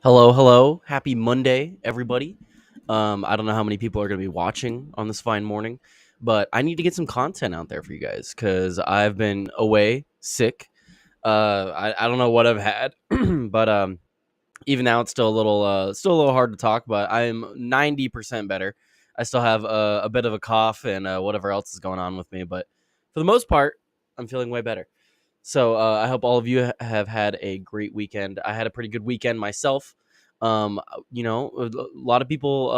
Hello, hello. Happy Monday, everybody. I don't know how many people are going to be watching on this fine morning, but I need to get some content out there for you guys because I've been away sick. I don't know what I've had, but even now it's still a little hard to talk. But I'm 90% better. I still have a bit of a cough and whatever else is going on with me, but for the most part, I'm feeling way better. So I hope all of you have had a great weekend. I had a pretty good weekend myself. A lot of people.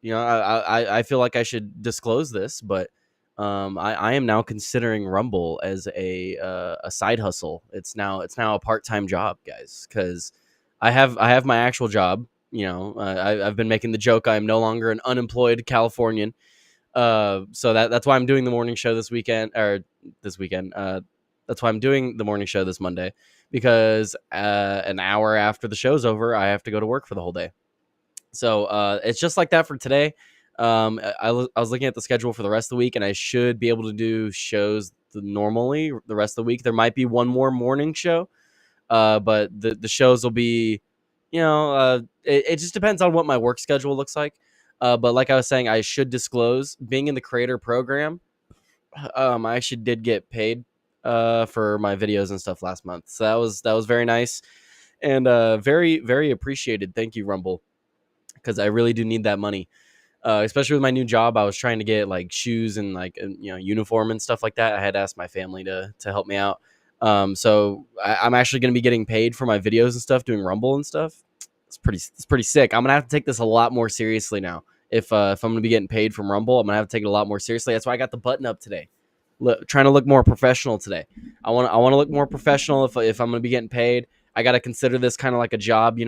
I feel like I should disclose this, but I am now considering Rumble as a side hustle. It's now a part-time job, guys, because I have my actual job. I've been making the joke I am no longer an unemployed Californian. So that's why I'm doing the morning show this weekend or this weekend. That's why I'm doing the morning show this Monday because an hour after the show's over, I have to go to work for the whole day. So it's just like that for today. I was looking at the schedule for the rest of the week, and I should be able to do shows normally the rest of the week. There might be one more morning show, but the shows will be, it just depends on what my work schedule looks like. But like I was saying, I should disclose being in the creator program. I actually did get paid for my videos and stuff last month, so that was very nice and very very appreciated. Thank you, Rumble, because I really do need that money. Especially with my new job, I was trying to get like shoes and like uniform and stuff like that. I had asked my family to help me out. So I'm actually going to be getting paid for my videos and stuff, doing Rumble and stuff. It's pretty sick. I'm gonna have to take this a lot more seriously now. If I'm gonna be getting paid from Rumble, I'm gonna have to take it a lot more seriously. That's why I got the button up today. Trying to look more professional today. I want to look more professional if I'm gonna be getting paid. I got to consider this kind of like a job.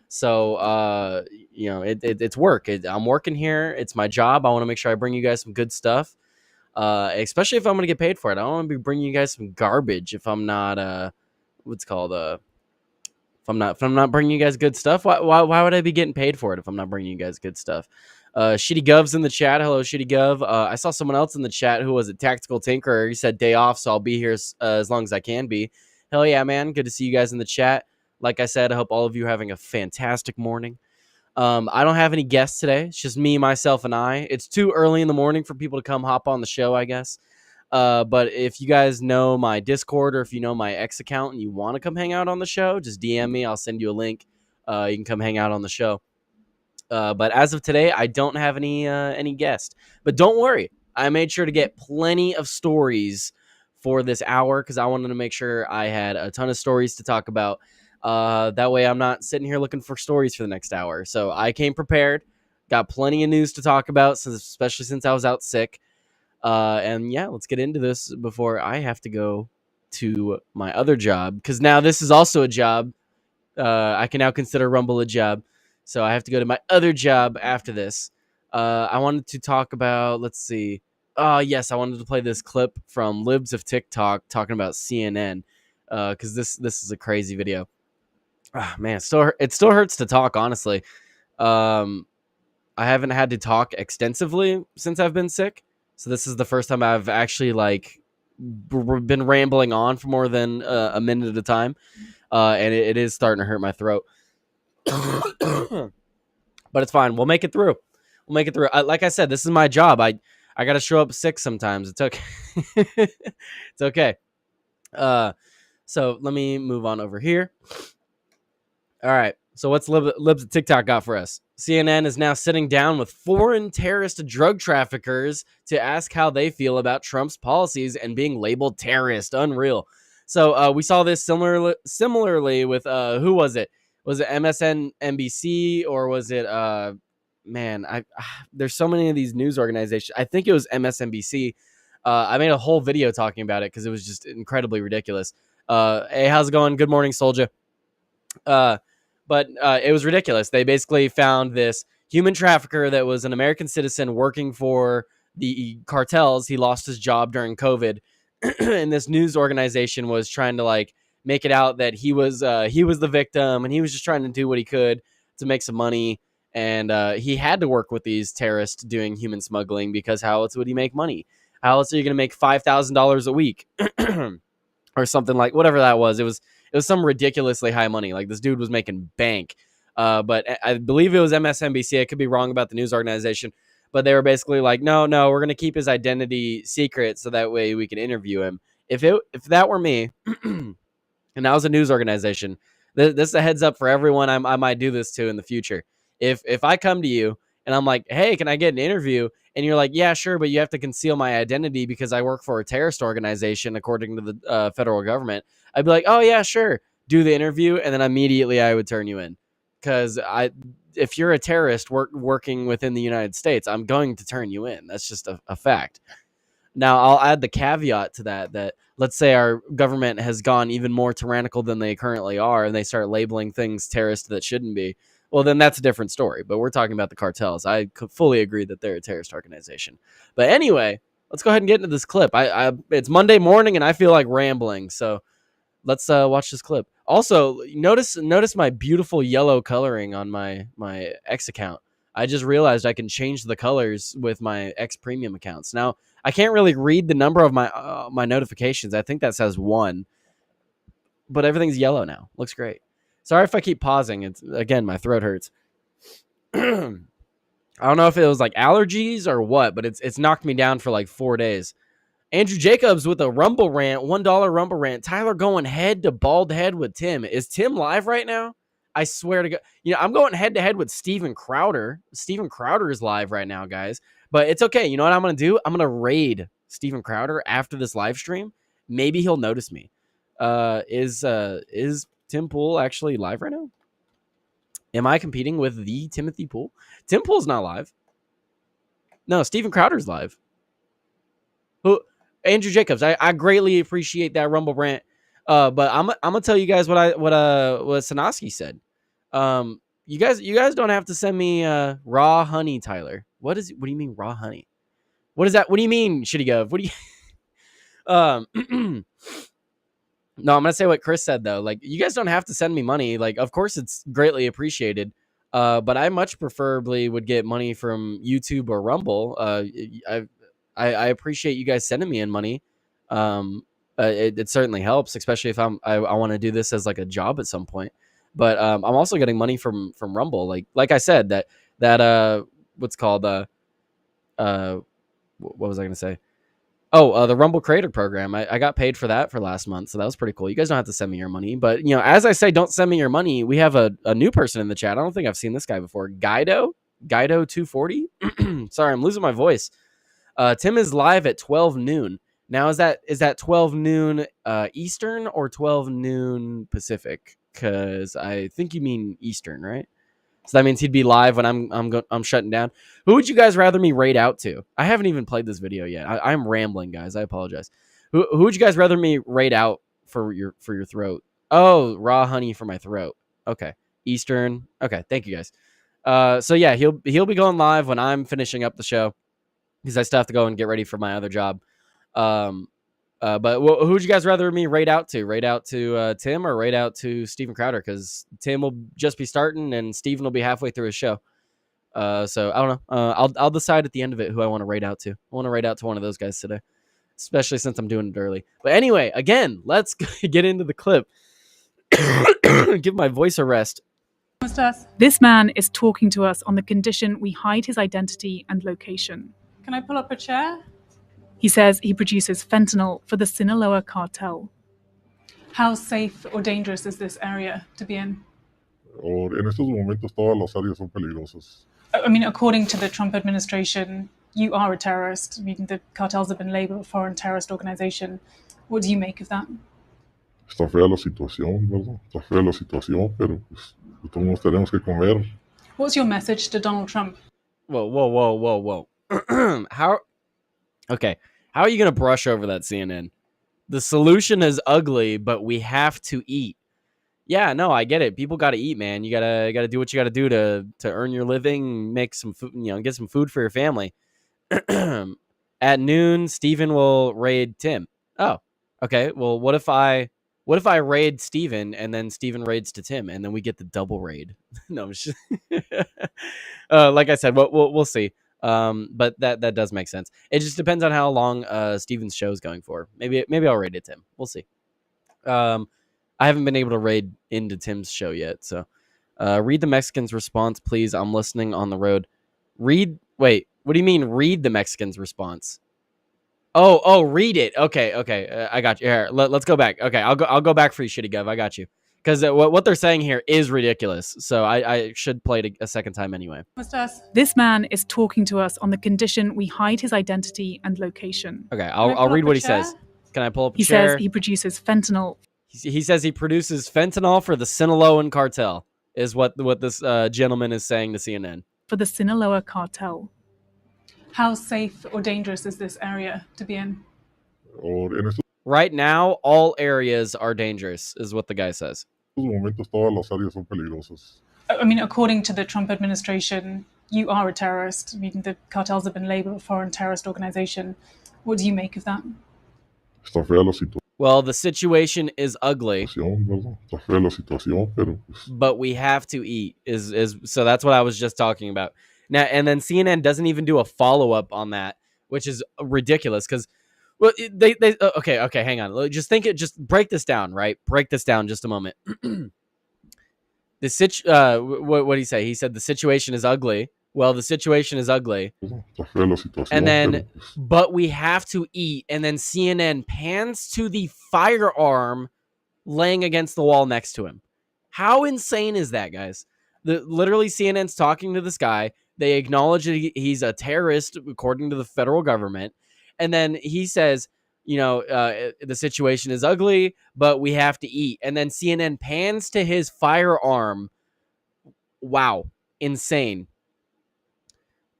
So it's work. I'm working here. It's my job. I want to make sure I bring you guys some good stuff. Especially if I'm gonna get paid for it. I don't want to be bringing you guys some garbage if I'm not what's called if I'm not bringing you guys good stuff. Why would I be getting paid for it if I'm not bringing you guys good stuff? Shitty Gov's in the chat. Hello, Shitty Gov. I saw someone else in the chat who was a Tactical Tinkerer. He said day off, so I'll be here as long as I can be. Hell yeah, man. Good to see you guys in the chat. Like I said, I hope all of you are having a fantastic morning. I don't have any guests today. It's just me, myself, and I. It's too early in the morning for people to come hop on the show, I guess. But if you guys know my Discord or if you know my X account and you want to come hang out on the show, just DM me. I'll send you a link. You can come hang out on the show. But as of today, I don't have any guests. But don't worry, I made sure to get plenty of stories for this hour because I wanted to make sure I had a ton of stories to talk about. That way, I'm not sitting here looking for stories for the next hour. So I came prepared, got plenty of news to talk about, especially since I was out sick. And yeah, let's get into this before I have to go to my other job because now this is also a job. I can now consider Rumble a job. So I have to go to my other job after this. I wanted to talk about, let's see. Yes, I wanted to play this clip from Libs of TikTok talking about CNN because this is a crazy video. Man, it still hurts to talk, honestly. I haven't had to talk extensively since I've been sick. So this is the first time I've actually been rambling on for more than a minute at a time. And it is starting to hurt my throat. But it's fine. We'll make it through. Like I said, this is my job. I got to show up sick sometimes. It's okay. It's okay. So let me move on over here. All right. So what's Libs of TikTok got for us? CNN is now sitting down with foreign terrorist drug traffickers to ask how they feel about Trump's policies and being labeled terrorist. Unreal. So we saw this similarly with who was it? Was it MSNBC or was it there's so many of these news organizations. I think it was MSNBC. I made a whole video talking about it because it was just incredibly ridiculous. Hey, how's it going? Good morning, Soldier. But it was ridiculous. They basically found this human trafficker that was an American citizen working for the cartels. He lost his job during COVID, and this news organization was trying to make it out that he was the victim, and he was just trying to do what he could to make some money. And he had to work with these terrorists doing human smuggling because how else would he make money? How else are you going to make $5,000 a week or something like whatever that was? It was some ridiculously high money. Like this dude was making bank But I believe it was MSNBC. I could be wrong about the news organization, but they were basically like, no, we're going to keep his identity secret so that way we can interview him. If that were me, and that was a news organization, this is a heads up for everyone I might do this to in the future. If I come to you and I'm like, hey, can I get an interview? And you're like, yeah, sure, but you have to conceal my identity because I work for a terrorist organization according to the federal government. I'd be like, oh yeah, sure, do the interview, and then immediately I would turn you in, because if you're a terrorist working within the United States, I'm going to turn you in. That's just a fact. Now, I'll add the caveat to that let's say our government has gone even more tyrannical than they currently are, and they start labeling things terrorist that shouldn't be. Well, then that's a different story. But we're talking about the cartels. I could fully agree that they're a terrorist organization. But anyway, let's go ahead and get into this clip. It's Monday morning, and I feel like rambling. So let's watch this clip. Also, notice my beautiful yellow coloring on my X account. I just realized I can change the colors with my X premium accounts. Now, I can't really read the number of my notifications. I think that says 1, but everything's yellow now. Looks great. Sorry if I keep pausing. It's, again, my throat hurts. I don't know if it was like allergies or what, but it's knocked me down for like 4 days. Andrew Jacobs with a Rumble rant, $1 Rumble rant. Tyler going head to bald head with Tim. Is Tim live right now? I swear to God. I'm going head to head with Steven Crowder. Steven Crowder is live right now, guys. But it's okay. You know what I'm going to do? I'm going to raid Steven Crowder after this live stream. Maybe he'll notice me. Is Tim Pool actually live right now? Am I competing with the Timothy Pool? Tim Pool's not live. No, Steven Crowder's live. Who? Andrew Jacobs. I greatly appreciate that Rumble rant. But I'm gonna tell you guys what Sanoski said. You guys don't have to send me raw honey, Tyler. What do you mean raw honey? What is that? What do you mean, Shitty Gov? What do you No, I'm gonna say what Chris said though. Like, you guys don't have to send me money. Like, of course it's greatly appreciated. But I much preferably would get money from YouTube or Rumble. I appreciate you guys sending me in money. It certainly helps, especially if I want to do this as like a job at some point. But I'm also getting money from Rumble. Like I said, that what's called what was I gonna say? Oh, the Rumble Creator Program. I got paid for that for last month, so that was pretty cool. You guys don't have to send me your money, but as I say, don't send me your money. We have a new person in the chat. I don't think I've seen this guy before. Guido 240. Sorry, I'm losing my voice. Tim is live at 12 noon. Now, is that 12 noon Eastern or 12 noon Pacific? Because I think you mean Eastern, right? So that means he'd be live when I'm shutting down. Who would you guys rather me raid out to? I haven't even played this video yet. I'm rambling, guys. I apologize. Who would you guys rather me raid out for your throat? Oh, raw honey for my throat. Okay, Eastern. Okay, thank you guys. So yeah, he'll be going live when I'm finishing up the show, because I still have to go and get ready for my other job. But who would you guys rather me raid out to? Raid out to Tim or raid out to Steven Crowder? Because Tim will just be starting and Steven will be halfway through his show. So I don't know. I'll decide at the end of it who I want to raid out to. I want to raid out to one of those guys today, especially since I'm doing it early. But anyway, again, let's get into the clip. Give my voice a rest. This man is talking to us on the condition we hide his identity and location. Can I pull up a chair? He says he produces fentanyl for the Sinaloa cartel. How safe or dangerous is this area to be in? En estos momentos todas las áreas son peligrosas. I mean, according to the Trump administration, you are a terrorist. I mean, the cartels have been labeled a foreign terrorist organization. What do you make of that? Está fea la situación, ¿verdad? Está fea la situación, pero pues todos tenemos que comer. What's your message to Donald Trump? Whoa. How are you going to brush over that, CNN? The solution is ugly, but we have to eat. Yeah, no, I get it. People got to eat, man. You gotta do what you got to do to earn your living, make some food, get some food for your family. At noon, Steven will raid Tim. Oh, okay. Well, what if I raid Steven and then Steven raids to Tim and then we get the double raid? No, like I said, we'll see. But that does make sense. It just depends on how long Steven's show is going for. Maybe I'll raid it Tim. We'll see. I haven't been able to raid into Tim's show yet, so Read the Mexicans' response, please. I'm listening on the road. Wait, what do you mean read the Mexicans' response? Oh, read it. Okay. I got you. Here, let's go back. Okay, I'll go back for you, shitty gov. I got you. Because what they're saying here is ridiculous. So I should play it a second time anyway. This man is talking to us on the condition we hide his identity and location. Okay, I'll read what he says. Can I pull up a He chair? says he produces fentanyl. He says he produces fentanyl for the Sinaloan cartel, is what this gentleman is saying to CNN. For the Sinaloa cartel. How safe or dangerous is this area to be in? Ahora, en estos Right now, all areas are dangerous, is what the guy says. momentos todas las áreas son peligrosas. I mean, according to the Trump administration, you are a terrorist. I mean, the cartels have been labeled a foreign terrorist organization. What do you make of that? Está fea la situación, Well, the situation is ugly, ¿verdad? Está fea la situación, pero pues, but we have to eat. So that's what I was just talking about. Now, and then CNN doesn't even do a follow-up on that, which is ridiculous because, well, they okay, hang on. Just break this down, right? Break this down just a moment. What did he say? He said the situation is ugly. Well, the situation is ugly. está fea la situación, And then, pero pues, but we have to eat. And then CNN pans to the firearm laying against the wall next to him. How insane is that, guys? Literally, CNN's talking to this guy. They acknowledge that he's a terrorist, according to the federal government. And then he says, the situation is ugly, but we have to eat. And then CNN pans to his firearm. Wow. Insane.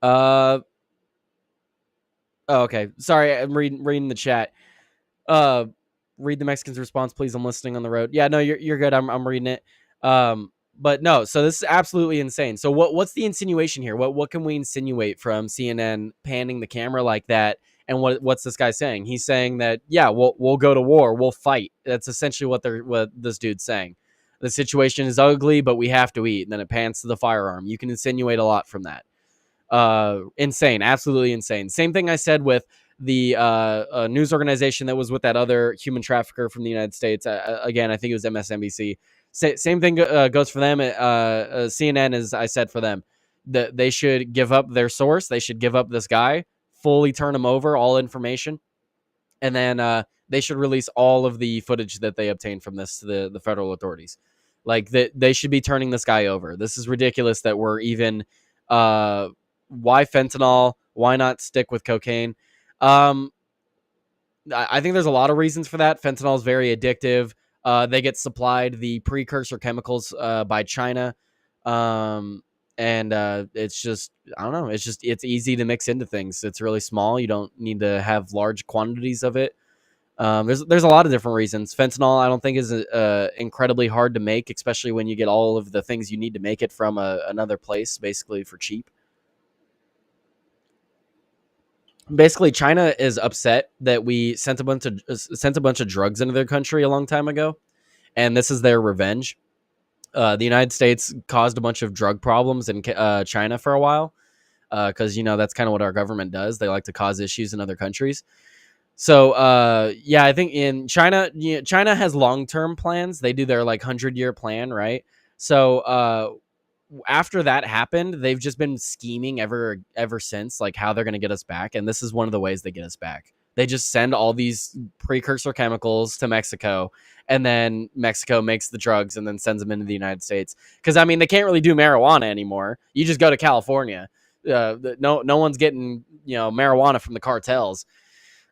Okay. Sorry, I'm reading the chat. Read the Mexicans' response, please. I'm listening on the road. Yeah, no, you're good. I'm reading it. But no, so this is absolutely insane. So what's the insinuation here? What can we insinuate from CNN panning the camera like that? And what's this guy saying? He's saying that, yeah, we'll go to war, we'll fight. That's essentially what this dude's saying. The situation is ugly, but we have to eat. And then it pans to the firearm. You can insinuate a lot from that. Insane, absolutely insane. Same thing I said with the news organization that was with that other human trafficker from the United States. Again, I think it was MSNBC. Same thing goes for them. CNN, as I said, for them. They should give up their source. They should give up this guy, fully turn him over, all information. And then they should release all of the footage that they obtained from this to the federal authorities. Like, they should be turning this guy over. This is ridiculous that we're even... why fentanyl? Why not stick with cocaine? I think there's a lot of reasons for that. Fentanyl is very addictive. They get supplied the precursor chemicals by China. And it's just, I don't know. It's easy to mix into things. It's really small. You don't need to have large quantities of it. There's a lot of different reasons. Fentanyl, I don't think is incredibly hard to make, especially when you get all of the things you need to make it from another place, basically for cheap. Basically, China is upset that we sent a bunch of drugs into their country a long time ago, and this is their revenge. The United States caused a bunch of drug problems in China for a while, because that's kind of what our government does. They like to cause issues in other countries. So I think in China, China has long-term plans. They do their 100-year plan, right? So after that happened, they've just been scheming ever since, how they're going to get us back. And this is one of the ways they get us back. They just send all these precursor chemicals to Mexico, and then Mexico makes the drugs and then sends them into the United States. Because, they can't really do marijuana anymore. You just go to California. No one's getting, marijuana from the cartels.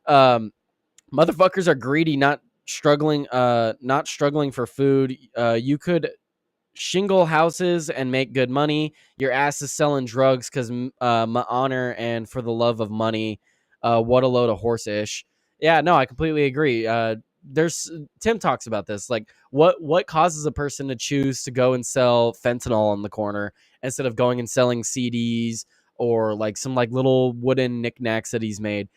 Motherfuckers are greedy, not struggling for food. You could shingle houses and make good money. Your ass is selling drugs because my honor and for the love of money. What a load of horse-ish. Yeah, no, I completely agree. Tim talks about this. What causes a person to choose to go and sell fentanyl on the corner instead of going and selling CDs or some little wooden knickknacks that he's made?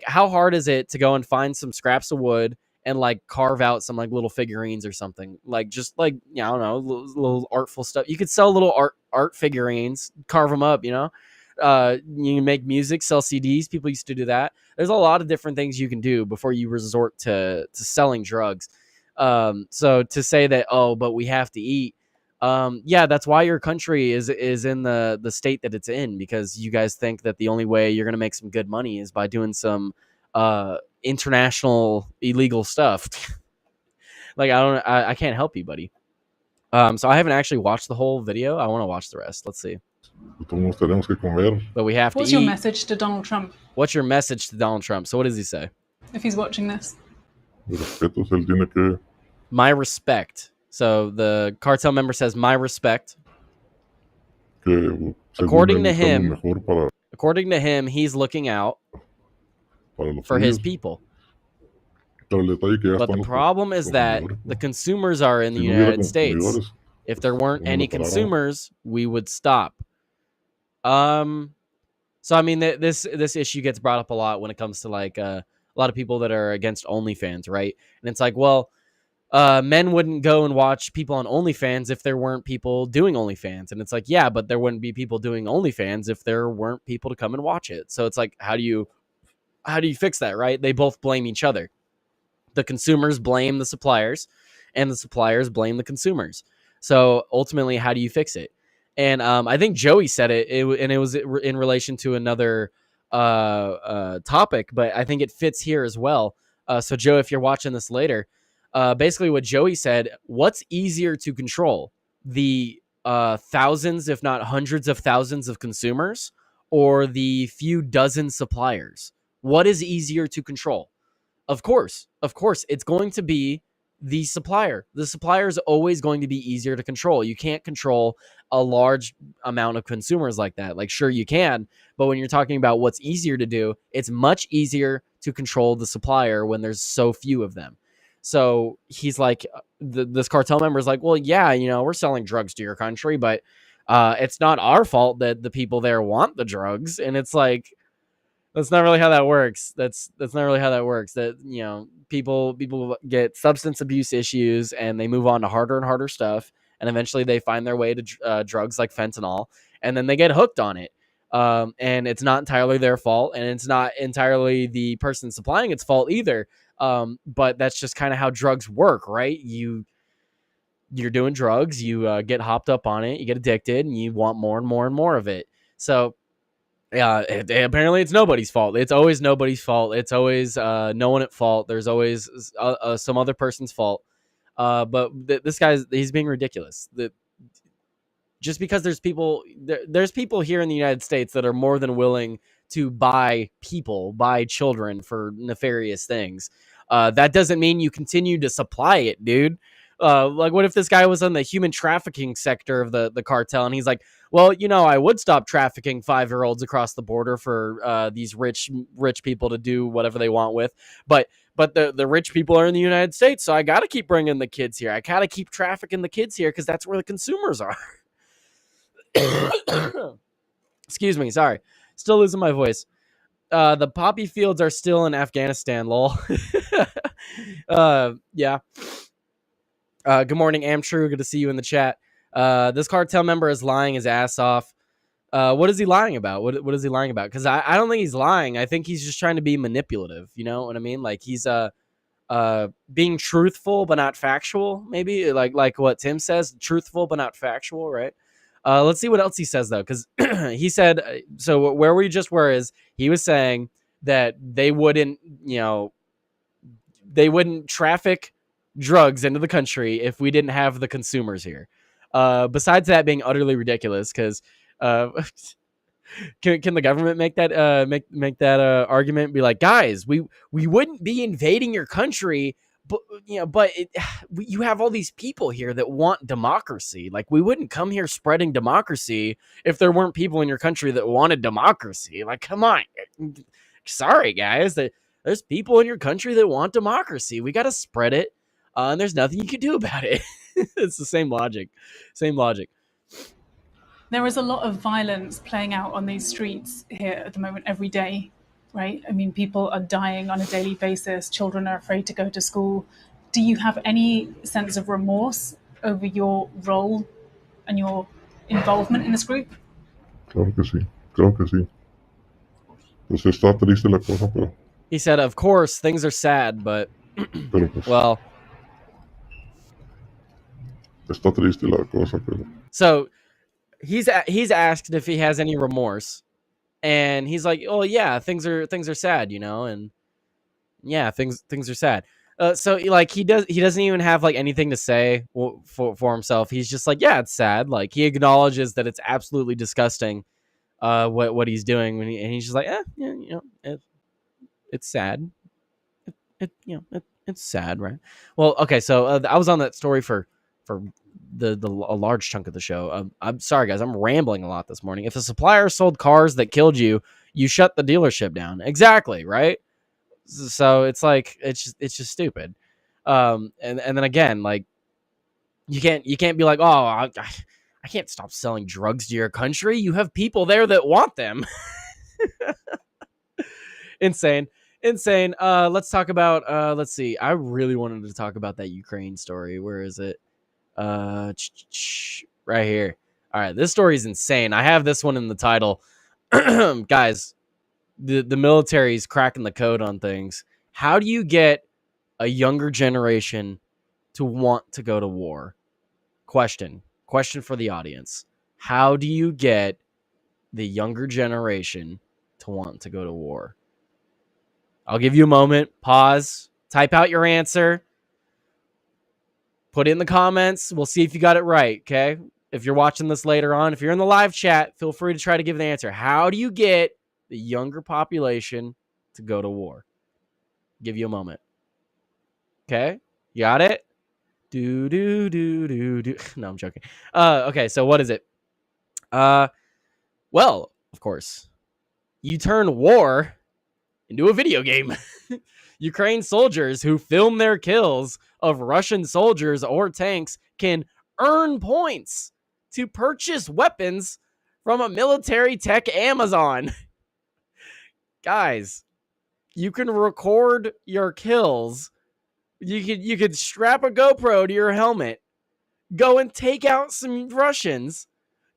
How hard is it to go and find some scraps of wood and carve out some little figurines or something? I don't know, little artful stuff. You could sell little art figurines, carve them up, you can make music, sell CDs. People used to do that. There's a lot of different things you can do before you resort to selling drugs. So to say that, but we have to eat, Yeah, that's why your country is in the state that it's in, because you guys think that the only way you're gonna make some good money is by doing some international illegal stuff. Like I can't help you, buddy. So I haven't actually watched the whole video. I want to watch the rest. Let's see. Todos tenemos que comer. But we have What's to eat. your message to Donald Trump What's your message to Donald Trump? So what does he say? if he's watching this? De respetos, él tiene que. My respect. So the cartel member says, my respect. Que According to buscar lo him, mejor para, according to him, he's looking out para los for his suyos. people. Pero el detalle que ya But están the los problem is that consumidores, the ¿no? consumers are in the Si no hubiera United States. consumidores, If there weren't ¿cómo any lo pararan? consumers, we would stop. So I mean, this issue gets brought up a lot when it comes to like a lot of people that are against OnlyFans, right? And it's like, well, men wouldn't go and watch people on OnlyFans if there weren't people doing OnlyFans. And it's like, yeah, but there wouldn't be people doing OnlyFans if there weren't people to come and watch it. So it's like, how do you fix that, right? They both blame each other. The consumers blame the suppliers, and the suppliers blame the consumers. So ultimately, how do you fix it? And I think Joey said it, and it was in relation to another topic, but I think it fits here as well. So Joe, if you're watching this later, basically what Joey said, what's easier to control? The thousands, if not hundreds of thousands of consumers, or the few dozen suppliers? What is easier to control? Of course, it's going to be the supplier. The supplier is always going to be easier to control. You can't control a large amount of consumers like that. Like, sure, you can, but when you're talking about what's easier to do, it's much easier to control the supplier when there's so few of them. So he's like, this cartel member is like, well, yeah, we're selling drugs to your country, but it's not our fault that the people there want the drugs. And it's like, that's not really how that works. That's not really how that works. That people get substance abuse issues and they move on to harder and harder stuff, and eventually they find their way to drugs like fentanyl, and then they get hooked on it. And it's not entirely their fault, and it's not entirely the person supplying its fault either. But that's just kind of how drugs work, right? You're doing drugs, you get hopped up on it, you get addicted, and you want more and more and more of it. So yeah, apparently it's nobody's fault. It's always nobody's fault. It's always no one at fault. There's always some other person's fault. But this guy's, he's being ridiculous. Just because there's people here in the United States that are more than willing to buy children for nefarious things. That doesn't mean you continue to supply it, dude. Like, what if this guy was on the human trafficking sector of the cartel, and he's like, well, I would stop trafficking 5-year-olds across the border for these rich people to do whatever they want with, but the rich people are in the United States, so I got to keep bringing the kids here. I got to keep trafficking the kids here because that's where the consumers are. Excuse me, sorry, still losing my voice. The poppy fields are still in Afghanistan, lol. Yeah. Good morning, Amtrue. Good to see you in the chat. This cartel member is lying his ass off. What is he lying about? What is he lying about? Because I don't think he's lying. I think he's just trying to be manipulative. You know what I mean? Like, he's being truthful but not factual. Maybe like what Tim says, truthful but not factual, right? Let's see what else he says though, because he said, so where we just were is he was saying that they wouldn't traffic drugs into the country if we didn't have the consumers here. Besides that being utterly ridiculous, because can the government make that make that argument? Be like, guys, we wouldn't be invading your country, but you have all these people here that want democracy. Like, we wouldn't come here spreading democracy if there weren't people in your country that wanted democracy. Like, come on, sorry guys, there's people in your country that want democracy. We got to spread it. And there's nothing you can do about it. It's the same logic. There is a lot of violence playing out on these streets here at the moment every day, right? I mean, people are dying on a daily basis. Children are afraid to go to school. Do you have any sense of remorse over your role and your involvement in this group? Claro que sí. Pues está triste la cosa, pero... He said, of course, things are sad, but... Pero pues, well... Está triste la cosa, pero So he's asked if he has any remorse, and he's like, "Oh yeah, things are sad, you know, and yeah, things are sad." So like he doesn't even have like anything to say for himself. He's just like, "Yeah, it's sad." Like he acknowledges that it's absolutely disgusting, what he's doing, and he's just like, yeah, you know, it's sad. It's sad, right? Well, okay, so I was on that story for a large chunk of the show. I'm sorry, guys, I'm rambling a lot this morning. If a supplier sold cars that killed you, you shut the dealership down. Exactly, right? So it's like it's just stupid. And then again, like you can't be like, oh, I can't stop selling drugs to your country. You have people there that want them. Insane. Let's talk about let's see. I really wanted to talk about that Ukraine story. Where is it? Right here. All right, this story is insane. I have this one in the title. Guys, the military is cracking the code on things. How do you get a younger generation to want to go to war? Question for the audience. How do you get the younger generation to want to go to war? I'll give you a moment. Pause. Type out your answer. Put it in the comments. We'll see if you got it right, okay? If you're watching this later on, if you're in the live chat, feel free to try to give the answer. How do you get the younger population to go to war? Give you a moment. Okay? You got it? Do. No, I'm joking. Okay, so what is it? Well, of course, you turn war into a video game. Ukraine soldiers who film their kills of Russian soldiers or tanks can earn points to purchase weapons from a military tech Amazon. Guys, you can record your kills. You could strap a GoPro to your helmet, go and take out some Russians,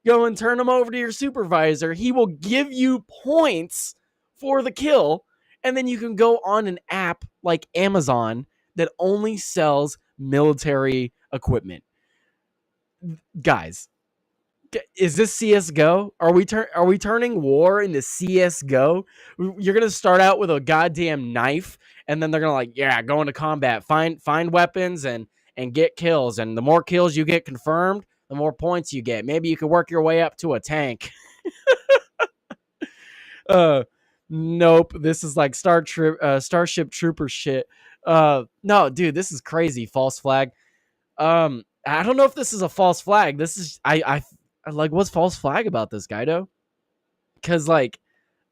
go and turn them over to your supervisor. He will give you points for the kill, and then you can go on an app like Amazon that only sells military equipment. Guys, is this CS:GO? Are we turning war into CS:GO? You're gonna start out with a goddamn knife, and then they're gonna like, yeah, go into combat, find weapons and get kills, and the more kills you get confirmed, the more points you get. Maybe you could work your way up to a tank. Nope. This is like Starship Trooper shit. No, dude, this is crazy. False flag. I don't know if this is a false flag. This is I like, what's false flag about this, Guido? Because like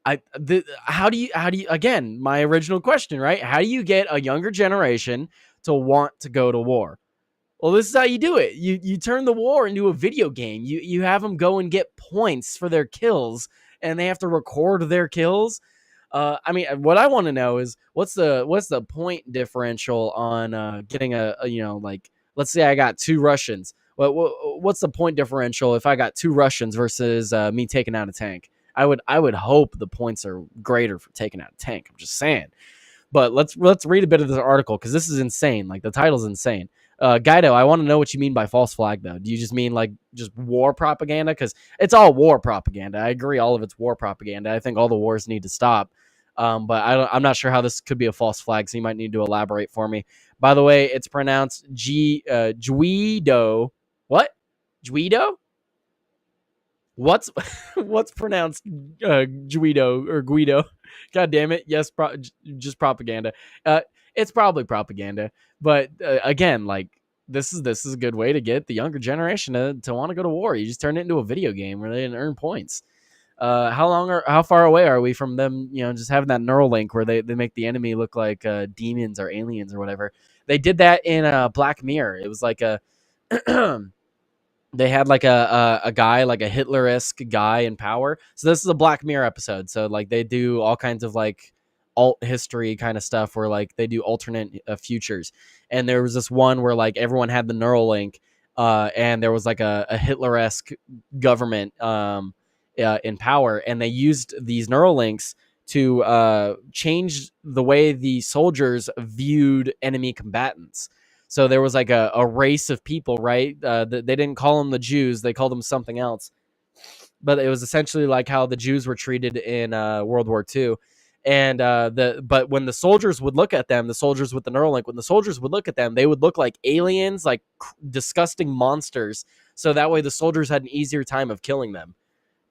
how do you again, my original question, right? How do you get a younger generation to want to go to war? Well, this is how you do it. You turn the war into a video game. You have them go and get points for their kills, and they have to record their kills. I mean, what I want to know is what's the point differential on getting a like, let's say I got 2 Russians. What's the point differential if I got 2 Russians versus me taking out a tank? I would hope the points are greater for taking out a tank. I'm just saying. But let's read a bit of this article because this is insane. Like, the title's insane. Guido, I want to know what you mean by false flag, though. Do you just mean like just war propaganda? Because it's all war propaganda. I agree, all of it's war propaganda. I think all the wars need to stop. But I'm not sure how this could be a false flag, so you might need to elaborate for me. By the way, it's pronounced Guido. What? Guido? What's pronounced Guido or Guido? God damn it! Yes, just propaganda. It's probably propaganda, but again, like, this is a good way to get the younger generation to want to go to war. You just turn it into a video game where they can earn points. How far away are we from them? Just having that neural link where they make the enemy look like demons or aliens or whatever. They did that in Black Mirror. It was like a they had like a guy, like a Hitler-esque guy in power. So this is a Black Mirror episode. So like they do all kinds of like alt history kind of stuff where like they do alternate futures. And there was this one where like everyone had the neural link, and there was like a Hitler-esque government in power, and they used these neural links to change the way the soldiers viewed enemy combatants. So there was like a race of people, right? They didn't call them the Jews; they called them something else. But it was essentially like how the Jews were treated in World War II. And but when the soldiers would look at them, the soldiers with the Neuralink, when the soldiers would look at them, they would look like aliens, like disgusting monsters. So that way the soldiers had an easier time of killing them.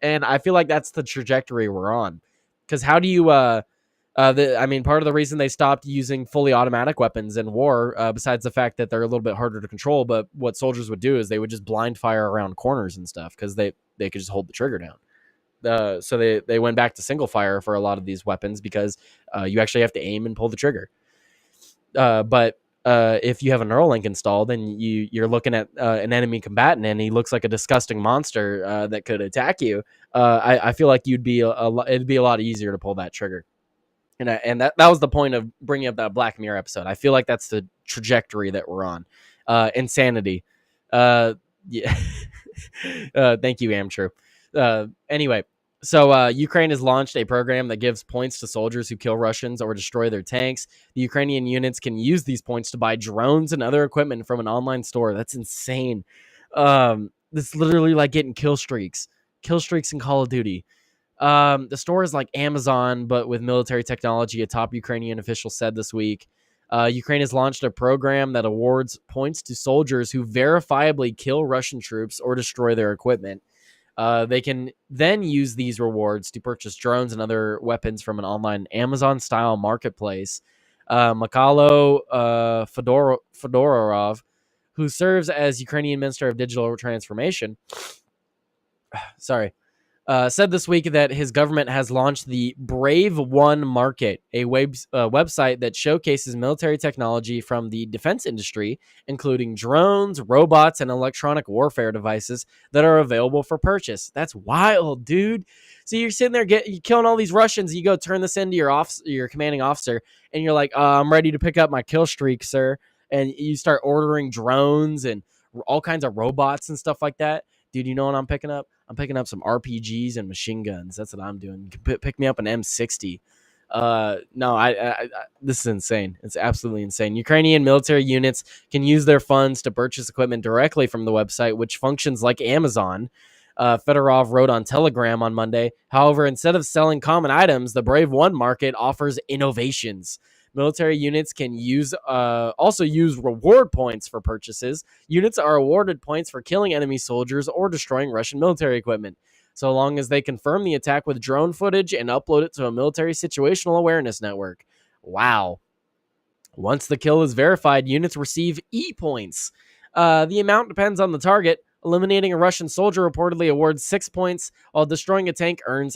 And I feel like that's the trajectory we're on. Because how do you I mean, part of the reason they stopped using fully automatic weapons in war, besides the fact that they're a little bit harder to control, but what soldiers would do is they would just blind fire around corners and stuff because they could just hold the trigger down. So they went back to single fire for a lot of these weapons because you actually have to aim and pull the trigger. But if you have a Neuralink installed and you're looking at an enemy combatant and he looks like a disgusting monster that could attack you, I feel like it'd be a lot easier to pull that trigger. And that was the point of bringing up that Black Mirror episode. I feel like that's the trajectory that we're on. Insanity. Yeah. Thank you, Amtrue. Anyway, so Ukraine has launched a program that gives points to soldiers who kill Russians or destroy their tanks. The Ukrainian units can use these points to buy drones and other equipment from an online store. That's insane. It's literally like getting kill streaks in Call of Duty. The store is like Amazon, but with military technology, a top Ukrainian official said this week. Ukraine has launched a program that awards points to soldiers who verifiably kill Russian troops or destroy their equipment. They can then use these rewards to purchase drones and other weapons from an online Amazon-style marketplace. Mikhailo Fedorov, who serves as Ukrainian Minister of Digital Transformation, said this week that his government has launched the Brave One Market, a website that showcases military technology from the defense industry, including drones, robots, and electronic warfare devices that are available for purchase. That's wild, dude. So you're sitting there you're killing all these Russians. You go turn this into your commanding officer, and you're like, I'm ready to pick up my kill streak, sir. And you start ordering drones and all kinds of robots and stuff like that. Dude, you know what I'm picking up? I'm picking up some RPGs and machine guns. That's what I'm doing. You can pick me up an M60. No, I this is insane. It's absolutely insane. Ukrainian military units can use their funds to purchase equipment directly from the website, which functions like Amazon. Fedorov wrote on Telegram on Monday. However, instead of selling common items, the Brave One market offers innovations. Military units can also use reward points for purchases. Units are awarded points for killing enemy soldiers or destroying Russian military equipment, so long as they confirm the attack with drone footage and upload it to a military situational awareness network. Wow. Once the kill is verified, units receive E points. The amount depends on the target. Eliminating a Russian soldier reportedly awards 6 points, while destroying a tank earns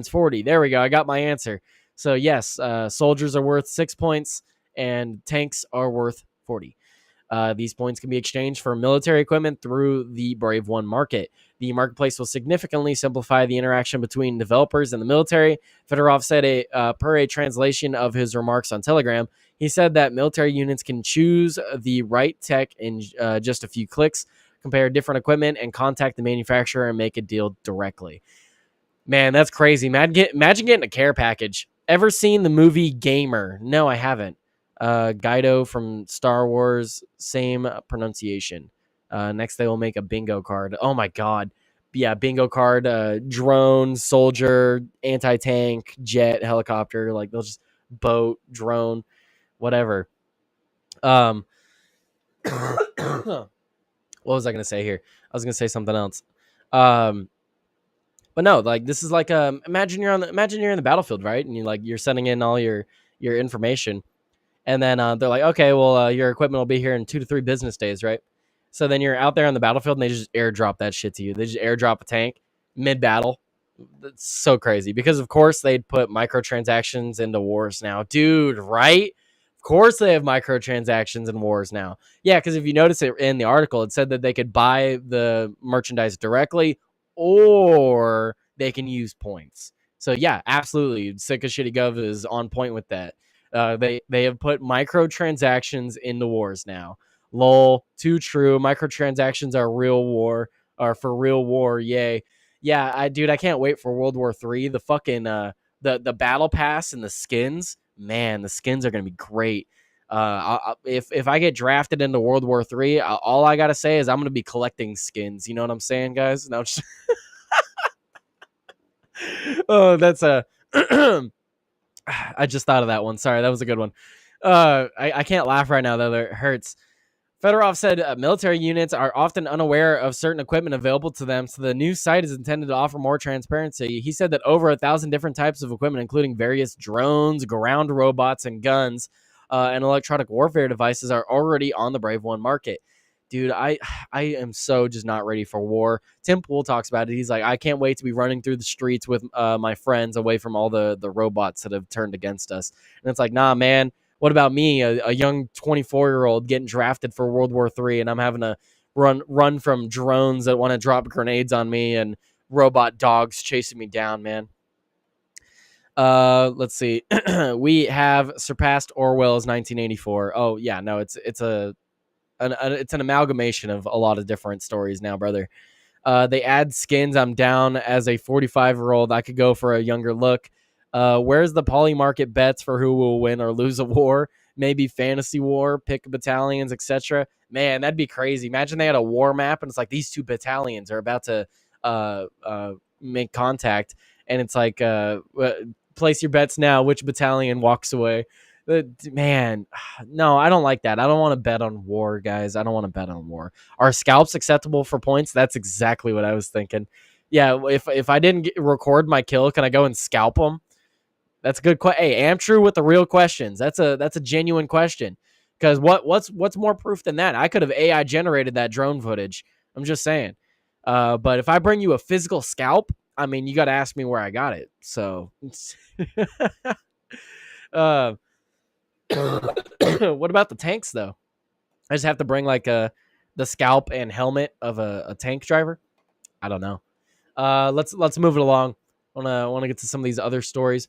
40. There we go. I got my answer. So yes, soldiers are worth 6 points and tanks are worth 40. These points can be exchanged for military equipment through the Brave One market. The marketplace will significantly simplify the interaction between developers and the military. Fedorov said per a translation of his remarks on Telegram. He said that military units can choose the right tech in just a few clicks, compare different equipment, and contact the manufacturer and make a deal directly. Man, that's crazy. Imagine getting a care package. Ever seen the movie Gamer? No, I haven't. Guido from Star Wars, same pronunciation. Next, they will make a bingo card. Oh my god. Yeah, bingo card, drone, soldier, anti-tank, jet, helicopter, like they'll just boat, drone, whatever. What was I going to say here? I was going to say something else. But no, like this is like imagine you're in the battlefield, right? And you're sending in all your information. And then they're like, okay, well, your equipment will be here in 2 to 3 business days, right? So then you're out there on the battlefield and they just airdrop that shit to you. They just airdrop a tank mid-battle. That's so crazy because, of course, they'd put microtransactions into wars now. Dude, right? Of course they have microtransactions in wars now. Yeah, because if you notice it in the article, it said that they could buy the merchandise directly or they can use points. So, yeah, absolutely. Sick of Shitty Gov is on point with that. They have put microtransactions into wars now. Lol, too true. Microtransactions are for real war. Yay. Yeah, I can't wait for World War III. The fucking the battle pass and the skins. Man, the skins are gonna be great. If I get drafted into World War III, all I gotta say is I'm gonna be collecting skins. You know what I'm saying, guys? No, just oh, that's a. I just thought of that one. Sorry, that was a good one. I can't laugh right now though. It hurts. Fedorov said military units are often unaware of certain equipment available to them, so the new site is intended to offer more transparency. He said that over 1,000 different types of equipment, including various drones, ground robots, and guns, and electronic warfare devices, are already on the Brave One market. Dude, I am so just not ready for war. Tim Pool talks about it. He's like, I can't wait to be running through the streets with my friends away from all the robots that have turned against us. And it's like, nah, man. What about me, a young 24-year-old getting drafted for World War III, and I'm having to run from drones that want to drop grenades on me and robot dogs chasing me down, man. Let's see. We have surpassed Orwell's 1984. Oh yeah, no, it's an amalgamation of a lot of different stories now, brother. They add skins. I'm down as a 45-year-old. I could go for a younger look. Where's the poly market bets for who will win or lose a war? Maybe fantasy war, pick battalions, etc. Man, that'd be crazy. Imagine they had a war map and it's like these two battalions are about to make contact, and it's like place your bets now. Which battalion walks away? Man, no, I don't like that. I don't want to bet on war, guys. I don't want to bet on war. Are scalps acceptable for points? That's exactly what I was thinking. Yeah, if I didn't record my kill, can I go and scalp them? That's a good question. Hey, Amtrue with the real questions. That's a genuine question. Because what's more proof than that? I could have AI generated that drone footage. I'm just saying. But if I bring you a physical scalp, I mean, you got to ask me where I got it. So, what about the tanks though? I just have to bring like the scalp and helmet of a tank driver. I don't know. Let's move it along. Wanna get to some of these other stories.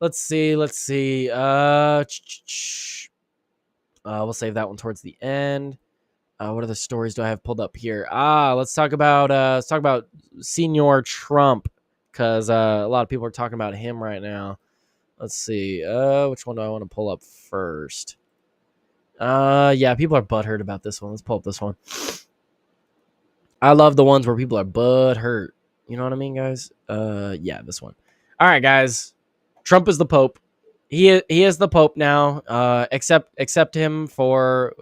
Let's see. We'll save that one towards the end. What other stories do I have pulled up here? Let's talk about Senior Trump, because a lot of people are talking about him right now. Let's see. Which one do I want to pull up first? Yeah, people are butthurt about this one. Let's pull up this one. I love the ones where people are butthurt. You know what I mean, guys? Yeah, this one. All right, guys. Trump is the Pope. He is the Pope now. Accept him for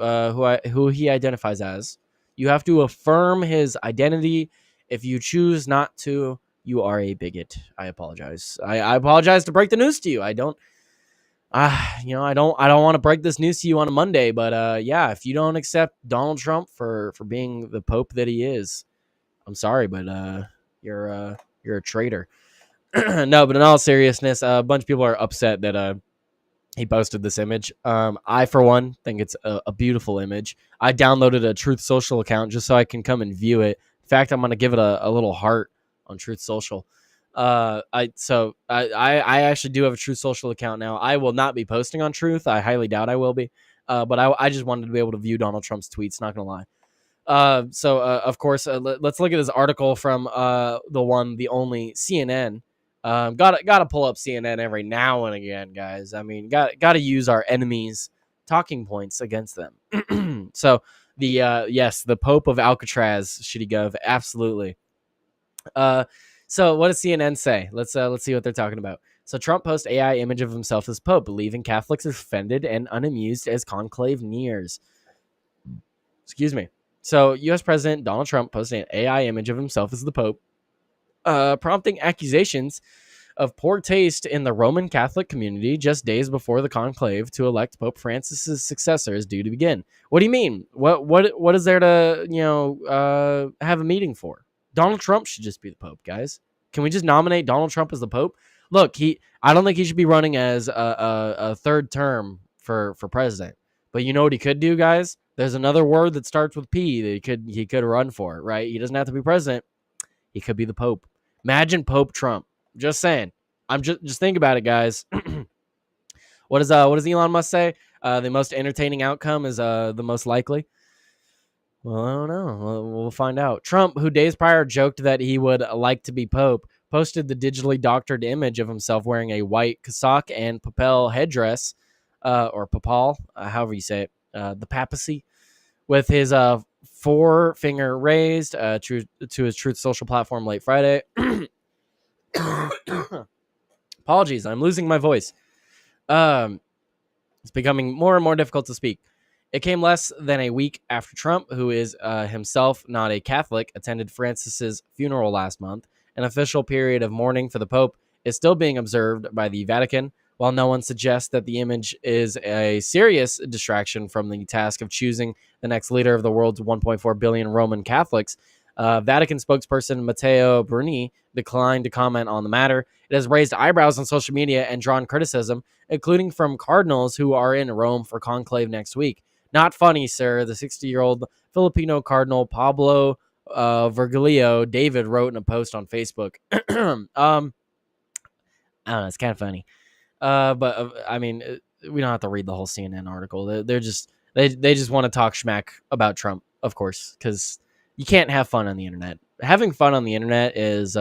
who he identifies as. You have to affirm his identity. If you choose not to, you are a bigot. I apologize. I apologize to break the news to you. I don't want to break this news to you on a Monday, but yeah, if you don't accept Donald Trump for being the Pope that he is, I'm sorry, but you're a traitor. No, but in all seriousness, a bunch of people are upset that he posted this image. I, for one, think it's a beautiful image. I downloaded a Truth Social account just so I can come and view it. In fact, I'm going to give it a little heart on Truth Social. I actually do have a Truth Social account now. I will not be posting on Truth. I highly doubt I will be. But I just wanted to be able to view Donald Trump's tweets, not going to lie. Of course, let's look at this article from the only CNN. Gotta pull up CNN every now and again, guys. I mean, gotta use our enemies' talking points against them. So the Pope of Alcatraz, should he go? Absolutely. So what does CNN say? Let's see what they're talking about. So Trump posts AI image of himself as Pope, leaving Catholics offended and unamused as conclave nears. Excuse me. So U.S. President Donald Trump posted an AI image of himself as the Pope, prompting accusations of poor taste in the Roman Catholic community just days before the conclave to elect Pope Francis's successor is due to begin. What do you mean? What is there to have a meeting for? Donald Trump should just be the Pope, guys. Can we just nominate Donald Trump as the Pope? Look, I don't think he should be running as a third term for president. But you know what he could do, guys? There's another word that starts with P that he could run for, right? He doesn't have to be president. He could be the Pope. Imagine Pope Trump. Just saying. I'm just think about it, guys. What does Elon Musk say? The most entertaining outcome is the most likely. Well, I don't know. We'll find out. Trump, who days prior joked that he would like to be Pope, posted the digitally doctored image of himself wearing a white cassock and papel headdress. or papal, however you say it, the papacy, with his forefinger raised to his Truth Social platform late Friday. Apologies, I'm losing my voice. It's becoming more and more difficult to speak. It came less than a week after Trump, who is himself not a Catholic, attended Francis's funeral last month. An official period of mourning for the Pope is still being observed by the Vatican, while no one suggests that the image is a serious distraction from the task of choosing the next leader of the world's 1.4 billion Roman Catholics. Vatican spokesperson Matteo Bruni declined to comment on the matter. It has raised eyebrows on social media and drawn criticism, including from cardinals who are in Rome for conclave next week. Not funny, sir, the 60-year-old Filipino Cardinal Pablo Virgilio David wrote in a post on Facebook. I don't know, it's kind of funny. But I mean, we don't have to read the whole CNN article. They just want to talk schmack about Trump, of course, because you can't have fun on the internet. Having fun on the internet is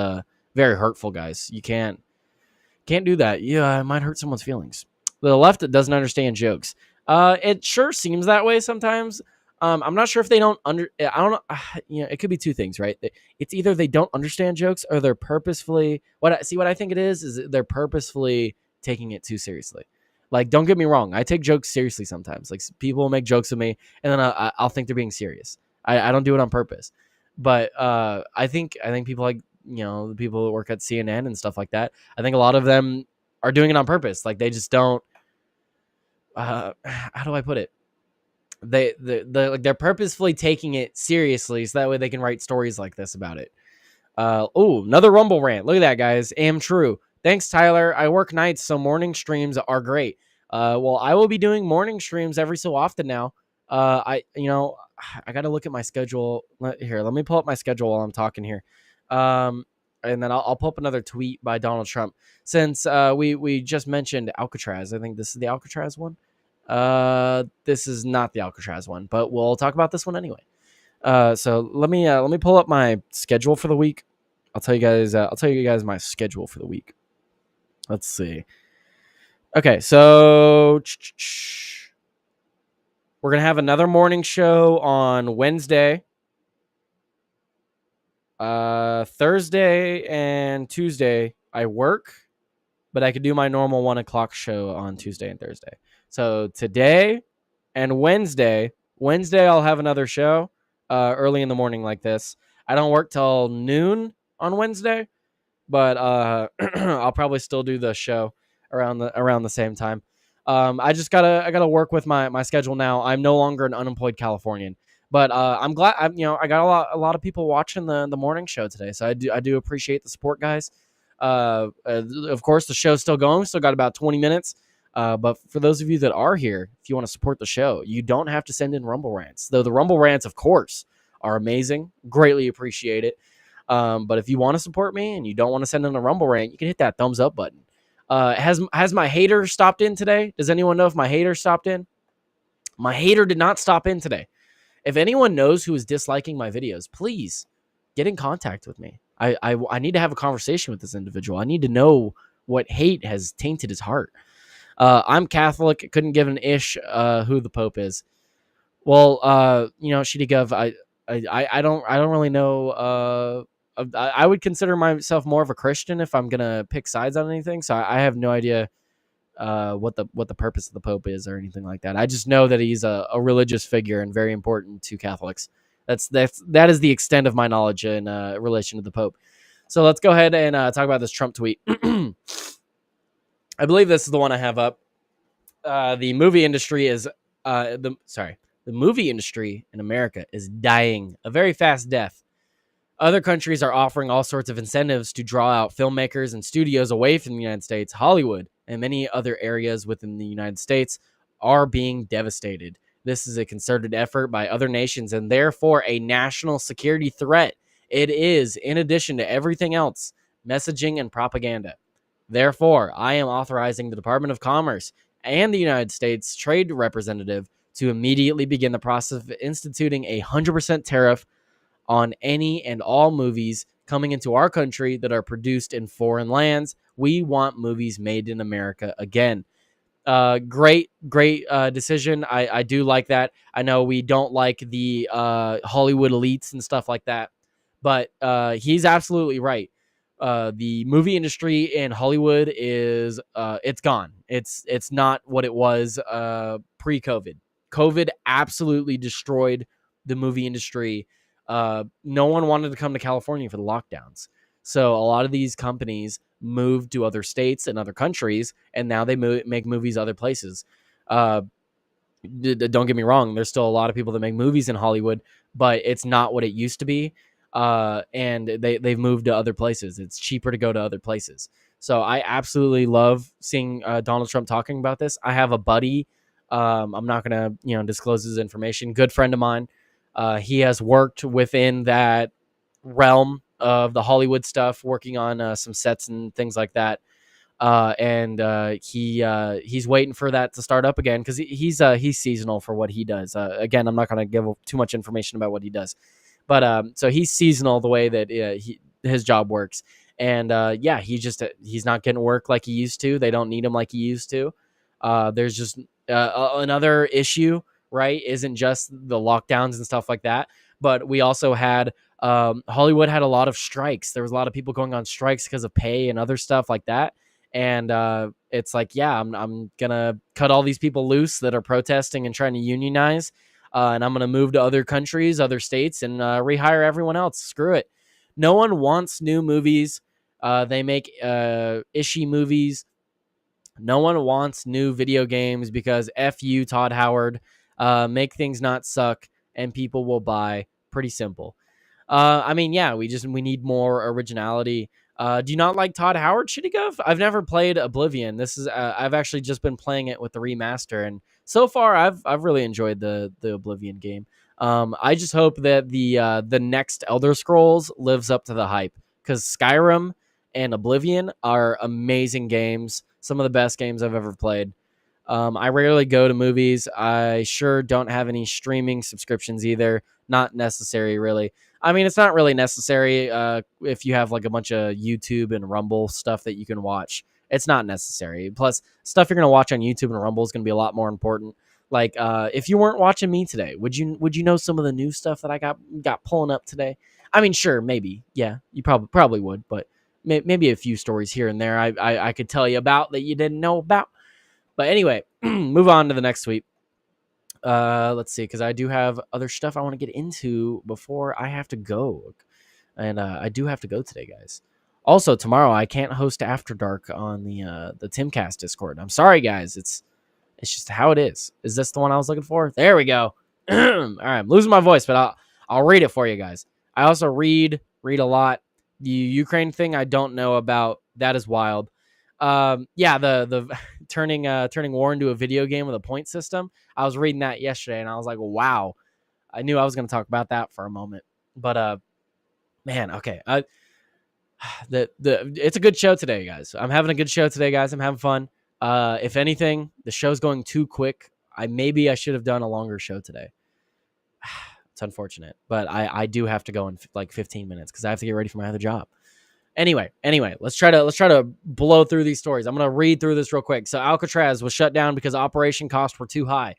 very hurtful, guys. You can't do that. Yeah, it might hurt someone's feelings. The left doesn't understand jokes. It sure seems that way sometimes. I'm not sure if they don't I don't know. It could be two things, right? It's either they don't understand jokes or they're purposefully. What I think it is they're purposefully taking it too seriously. Like, don't get me wrong. I take jokes seriously sometimes. Like, people will make jokes of me, and then I'll think they're being serious. I don't do it on purpose. But I think people like, the people that work at CNN and stuff like that, I think a lot of them are doing it on purpose. Like, they just don't. How do I put it? They're purposefully taking it seriously, so that way they can write stories like this about it. Another Rumble rant. Look at that, guys. Am true. Thanks, Tyler. I work nights, so morning streams are great. Well, I will be doing morning streams every so often now. I got to look at my schedule. Here, let me pull up my schedule while I'm talking here. And then I'll pull up another tweet by Donald Trump. Since we just mentioned Alcatraz, I think this is the Alcatraz one. This is not the Alcatraz one, but we'll talk about this one anyway. So let me pull up my schedule for the week. I'll tell you guys my schedule for the week. Let's see. Okay, so we're gonna have another morning show on Wednesday. Thursday and Tuesday I work, but I could do my normal 1:00 show on Tuesday and Thursday. So today and Wednesday I'll have another show early in the morning like this. I don't work till noon on Wednesday, but I'll probably still do the show around the same time. I gotta work with my schedule now. I'm no longer an unemployed Californian, but I'm glad I got a lot of people watching the morning show today. So I do appreciate the support, guys. Of course, the show's still going. Still got about 20 minutes. But for those of you that are here, if you want to support the show, you don't have to send in Rumble rants. Though the Rumble rants, of course, are amazing. Greatly appreciate it. But if you want to support me and you don't want to send in a Rumble rant, you can hit that thumbs up button. Has my hater stopped in today? Does anyone know if my hater stopped in? My hater did not stop in today. If anyone knows who is disliking my videos, please get in contact with me. I need to have a conversation with this individual. I need to know what hate has tainted his heart. I'm Catholic. Couldn't give an ish who the Pope is. Well, Shitty I don't really know. I would consider myself more of a Christian if I'm gonna pick sides on anything. So I have no idea what the purpose of the Pope is or anything like that. I just know that he's a religious figure and very important to Catholics. That is the extent of my knowledge in relation to the Pope. So let's go ahead and talk about this Trump tweet. I believe this is the one I have up. The movie industry in America is dying a very fast death. Other countries are offering all sorts of incentives to draw out filmmakers and studios away from the United States. Hollywood and many other areas within the United States are being devastated. This is a concerted effort by other nations and therefore a national security threat. It is, in addition to everything else, messaging and propaganda. Therefore, I am authorizing the Department of Commerce and the United States Trade Representative to immediately begin the process of instituting a 100% tariff on any and all movies coming into our country that are produced in foreign lands. We want movies made in America again. Great decision. I do like that. I know we don't like the Hollywood elites and stuff like that, but he's absolutely right. The movie industry in Hollywood is it's gone. It's not what it was pre-COVID. COVID absolutely destroyed the movie industry. No one wanted to come to California for the lockdowns. So a lot of these companies moved to other states and other countries, and now they make movies other places. Don't get me wrong, there's still a lot of people that make movies in Hollywood, but it's not what it used to be. And they've moved to other places. It's cheaper to go to other places. So I absolutely love seeing Donald Trump talking about this. I have a buddy. I'm not gonna disclose his information. Good friend of mine. He has worked within that realm of the Hollywood stuff, working on some sets and things like that. And he's waiting for that to start up again because he's seasonal for what he does. Again, I'm not going to give too much information about what he does, but so he's seasonal the way that his job works. And yeah, he's not getting work like he used to. They don't need him like he used to. There's just another issue, right? Isn't just the lockdowns and stuff like that, but we also had Hollywood had a lot of strikes. There was a lot of people going on strikes because of pay and other stuff like that. And it's like, yeah, I'm gonna cut all these people loose that are protesting and trying to unionize, and I'm gonna move to other countries, other states, and rehire everyone else. Screw it. No one wants new movies. They make ishy movies. No one wants new video games because F you, Todd Howard. Make things not suck, and people will buy. Pretty simple. I mean, yeah, we need more originality. Do you not like Todd Howard, Shitty Gov? I've never played Oblivion. This is I've actually just been playing it with the remaster, and so far I've really enjoyed the Oblivion game. I just hope that the next Elder Scrolls lives up to the hype, because Skyrim and Oblivion are amazing games. Some of the best games I've ever played. I rarely go to movies. I sure don't have any streaming subscriptions either. Not necessary, really. I mean, it's not really necessary if you have like a bunch of YouTube and Rumble stuff that you can watch. It's not necessary. Plus, stuff you're going to watch on YouTube and Rumble is going to be a lot more important. Like, if you weren't watching me today, would you know some of the new stuff that I got pulling up today? I mean, sure, maybe. Yeah, you probably would, but maybe a few stories here and there I could tell you about that you didn't know about. But anyway, move on to the next tweet. Let's see, because I do have other stuff I want to get into before I have to go. And I do have to go today, guys. Also, tomorrow I can't host After Dark on the Timcast Discord. I'm sorry, guys. It's just how it is. Is this the one I was looking for? There we go. All right, I'm losing my voice, but I'll read it for you guys. I also read a lot. The Ukraine thing I don't know about. That is wild. Yeah, the turning war into a video game with a point system. I was reading that yesterday, and I was like, wow. I knew I was going to talk about that for a moment, but man, okay. It's a good show today, guys. I'm having a good show today, guys. I'm having fun. If anything, the show's going too quick. I should have done a longer show today. It's unfortunate, but I do have to go in like 15 minutes because I have to get ready for my other job. Anyway, let's try to blow through these stories. I'm going to read through this real quick. So Alcatraz was shut down because operation costs were too high.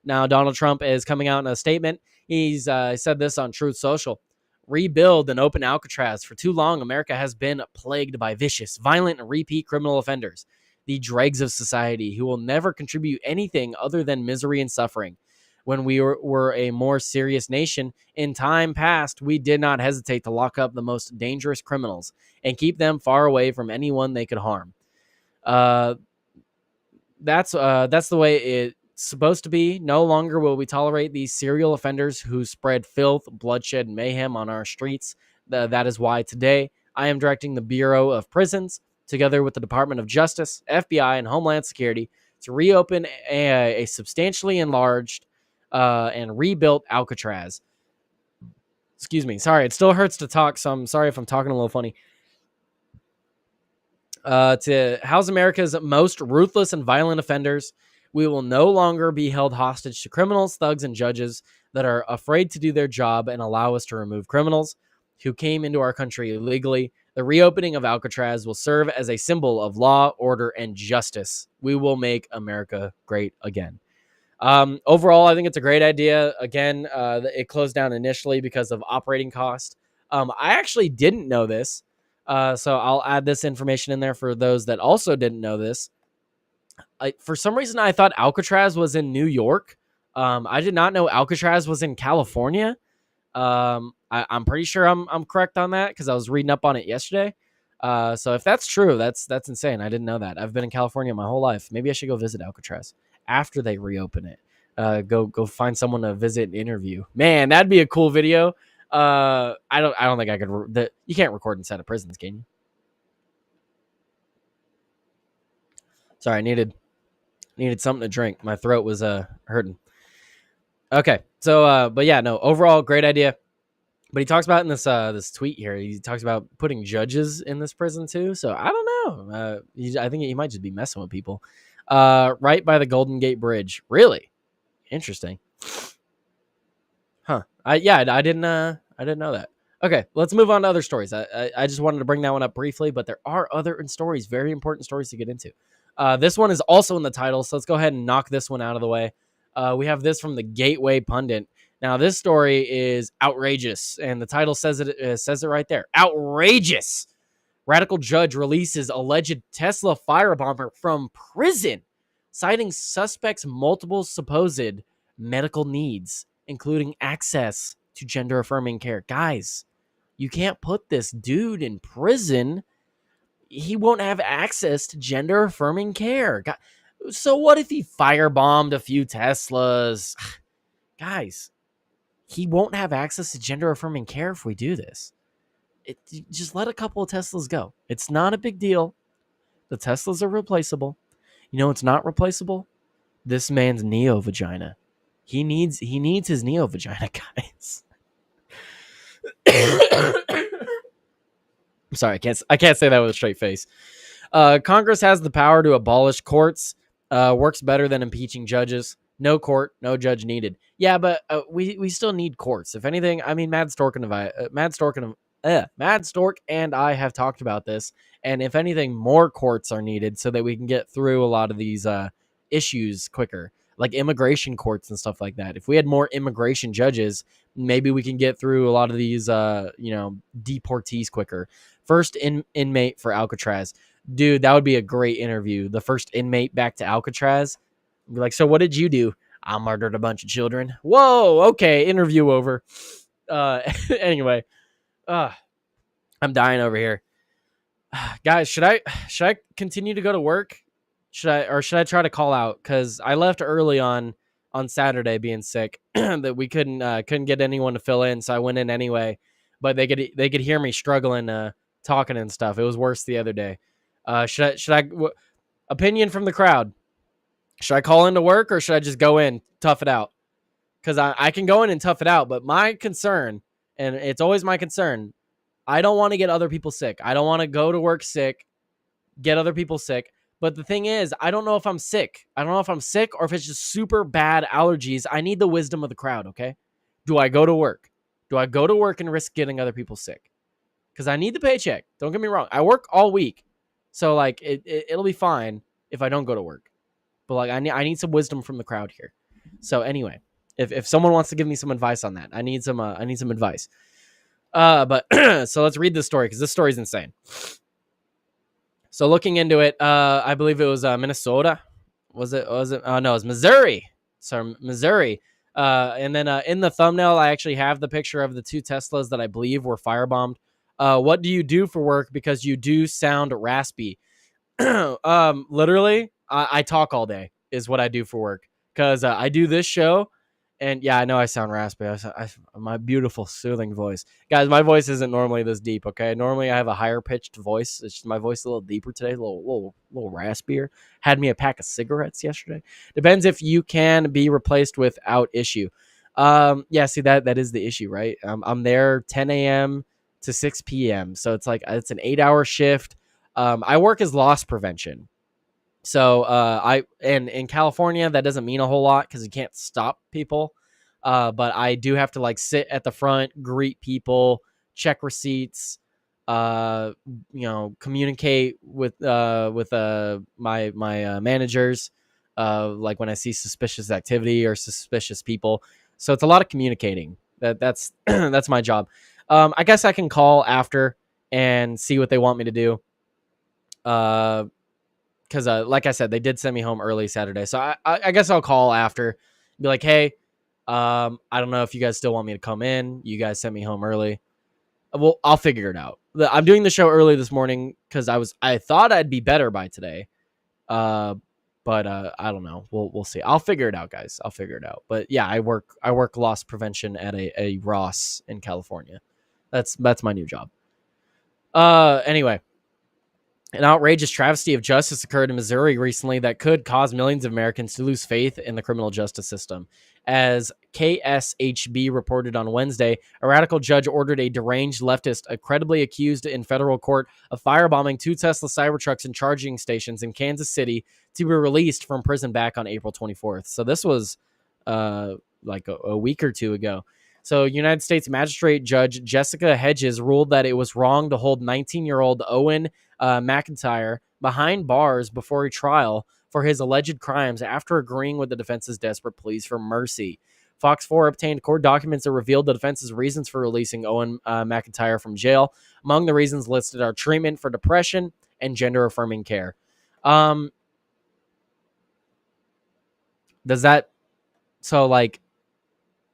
Now Donald Trump is coming out in a statement. He's said this on Truth Social. Rebuild and open Alcatraz. For too long, America has been plagued by vicious, violent, and repeat criminal offenders. The dregs of society who will never contribute anything other than misery and suffering. When we were a more serious nation, in time past, we did not hesitate to lock up the most dangerous criminals and keep them far away from anyone they could harm. That's the way it's supposed to be. No longer will we tolerate these serial offenders who spread filth, bloodshed, and mayhem on our streets. That is why today I am directing the Bureau of Prisons, together with the Department of Justice, FBI, and Homeland Security, to reopen a substantially enlarged and rebuilt Alcatraz. Excuse me. Sorry, it still hurts to talk, so I'm sorry if I'm talking a little funny. To house America's most ruthless and violent offenders, we will no longer be held hostage to criminals, thugs, and judges that are afraid to do their job and allow us to remove criminals who came into our country illegally. The reopening of Alcatraz will serve as a symbol of law, order, and justice. We will make America great again. Overall, I think it's a great idea. Again, it closed down initially because of operating cost. I actually didn't know this, so I'll add this information in there for those that also didn't know this. For some reason, I thought Alcatraz was in New York. I did not know Alcatraz was in California. I'm pretty sure I'm correct on that because I was reading up on it yesterday. So if that's true, that's insane. I didn't know that. I've been in California my whole life. Maybe I should go visit Alcatraz after they reopen it. Go find someone to visit and interview. Man, that'd be a cool video. I don't think I could. You can't record inside of prisons, can you? Sorry, I needed something to drink. My throat was hurting. Okay, so but yeah, no. Overall, great idea. But he talks about in this tweet here, he talks about putting judges in this prison too. So I don't know. I think he might just be messing with people. Right by the Golden Gate Bridge. Really interesting. Huh? I didn't know that. Okay, let's move on to other stories. I just wanted to bring that one up briefly, but there are other stories, very important stories to get into. This one is also in the title, so let's go ahead and knock this one out of the way. We have this from the Gateway Pundit. Now, this story is outrageous, and the title says it right there. Outrageous. Radical judge releases alleged Tesla firebomber from prison, citing suspect's multiple supposed medical needs, including access to gender-affirming care. Guys, you can't put this dude in prison. He won't have access to gender-affirming care. So what if he firebombed a few Teslas? Guys, he won't have access to gender-affirming care if we do this. Just let a couple of Teslas go. It's not a big deal. The Teslas are replaceable. You know, it's not replaceable. This man's neo-vagina. He needs his neo-vagina, guys. I'm sorry, I can't say that with a straight face. Congress has the power to abolish courts. Works better than impeaching judges. No court, no judge needed. Yeah, but we still need courts. If anything, I mean, Mad Stork and I have talked about this, and if anything, more courts are needed so that we can get through a lot of these issues quicker, like immigration courts and stuff like that. If we had more immigration judges, maybe we can get through a lot of these, deportees quicker. First inmate for Alcatraz. Dude, that would be a great interview. The first inmate back to Alcatraz. Be like, so what did you do? I murdered a bunch of children. Whoa, okay, interview over. Anyway, I'm dying over here. Guys, should I continue to go to work? Should I try to call out? Because I left early on Saturday being sick that we couldn't get anyone to fill in, so I went in anyway. But they could hear me struggling talking and stuff. It was worse the other day. Opinion from the crowd. Should I call into work or should I just go in, tough it out? Because I can go in and tough it out, but my concern, and it's always my concern, I don't want to get other people sick. I don't want to go to work sick, get other people sick. But the thing is, I don't know if I'm sick. I don't know if I'm sick or if it's just super bad allergies. I need the wisdom of the crowd, okay? Do I go to work? Do I go to work and risk getting other people sick? Because I need the paycheck. Don't get me wrong. I work all week. So, like, it'll be fine if I don't go to work. But, like, I need some wisdom from the crowd here. So, anyway, if someone wants to give me some advice on that, I need some advice. But so let's read this story because this story is insane. So looking into it, I believe it was Minnesota. Was it? No, it was Missouri. Sorry, Missouri. And then in the thumbnail, I actually have the picture of the two Teslas that I believe were firebombed. What do you do for work? Because you do sound raspy. Literally, I talk all day is what I do for work. Because I do this show. And yeah, I know I sound raspy. My beautiful, soothing voice. Guys, my voice isn't normally this deep, okay? Normally I have a higher pitched voice. It's just my voice a little deeper today, a little raspier. Had me a pack of cigarettes yesterday. Depends if you can be replaced without issue. Yeah, see, that is the issue, right? I'm there 10 a.m. to 6 p.m. So it's like it's an 8-hour shift. I work as loss prevention. So in California, that doesn't mean a whole lot because you can't stop people. But I do have to like sit at the front, greet people, check receipts, communicate with my managers, like when I see suspicious activity or suspicious people. So it's a lot of communicating. That's that's my job. I guess I can call after and see what they want me to do. Because like I said, they did send me home early Saturday, so I guess I'll call after, be like, hey, I don't know if you guys still want me to come in. You guys sent me home early. Well, I'll figure it out. I'm doing the show early this morning because I thought I'd be better by today. But I don't know. We'll see. I'll figure it out, guys. I'll figure it out. But yeah, I work loss prevention at a Ross in California. That's my new job. Anyway, an outrageous travesty of justice occurred in Missouri recently that could cause millions of Americans to lose faith in the criminal justice system. As KSHB reported on Wednesday, a radical judge ordered a deranged leftist credibly accused in federal court of firebombing 2 Tesla Cybertrucks and charging stations in Kansas City to be released from prison back on April 24th. So this was like a week or two ago. So United States Magistrate Judge Jessica Hedges ruled that it was wrong to hold 19-year-old Owen McIntyre behind bars before a trial for his alleged crimes after agreeing with the defense's desperate pleas for mercy. Fox 4 obtained court documents that revealed the defense's reasons for releasing Owen McIntyre from jail. Among the reasons listed are treatment for depression and gender-affirming care. Does that... So, like,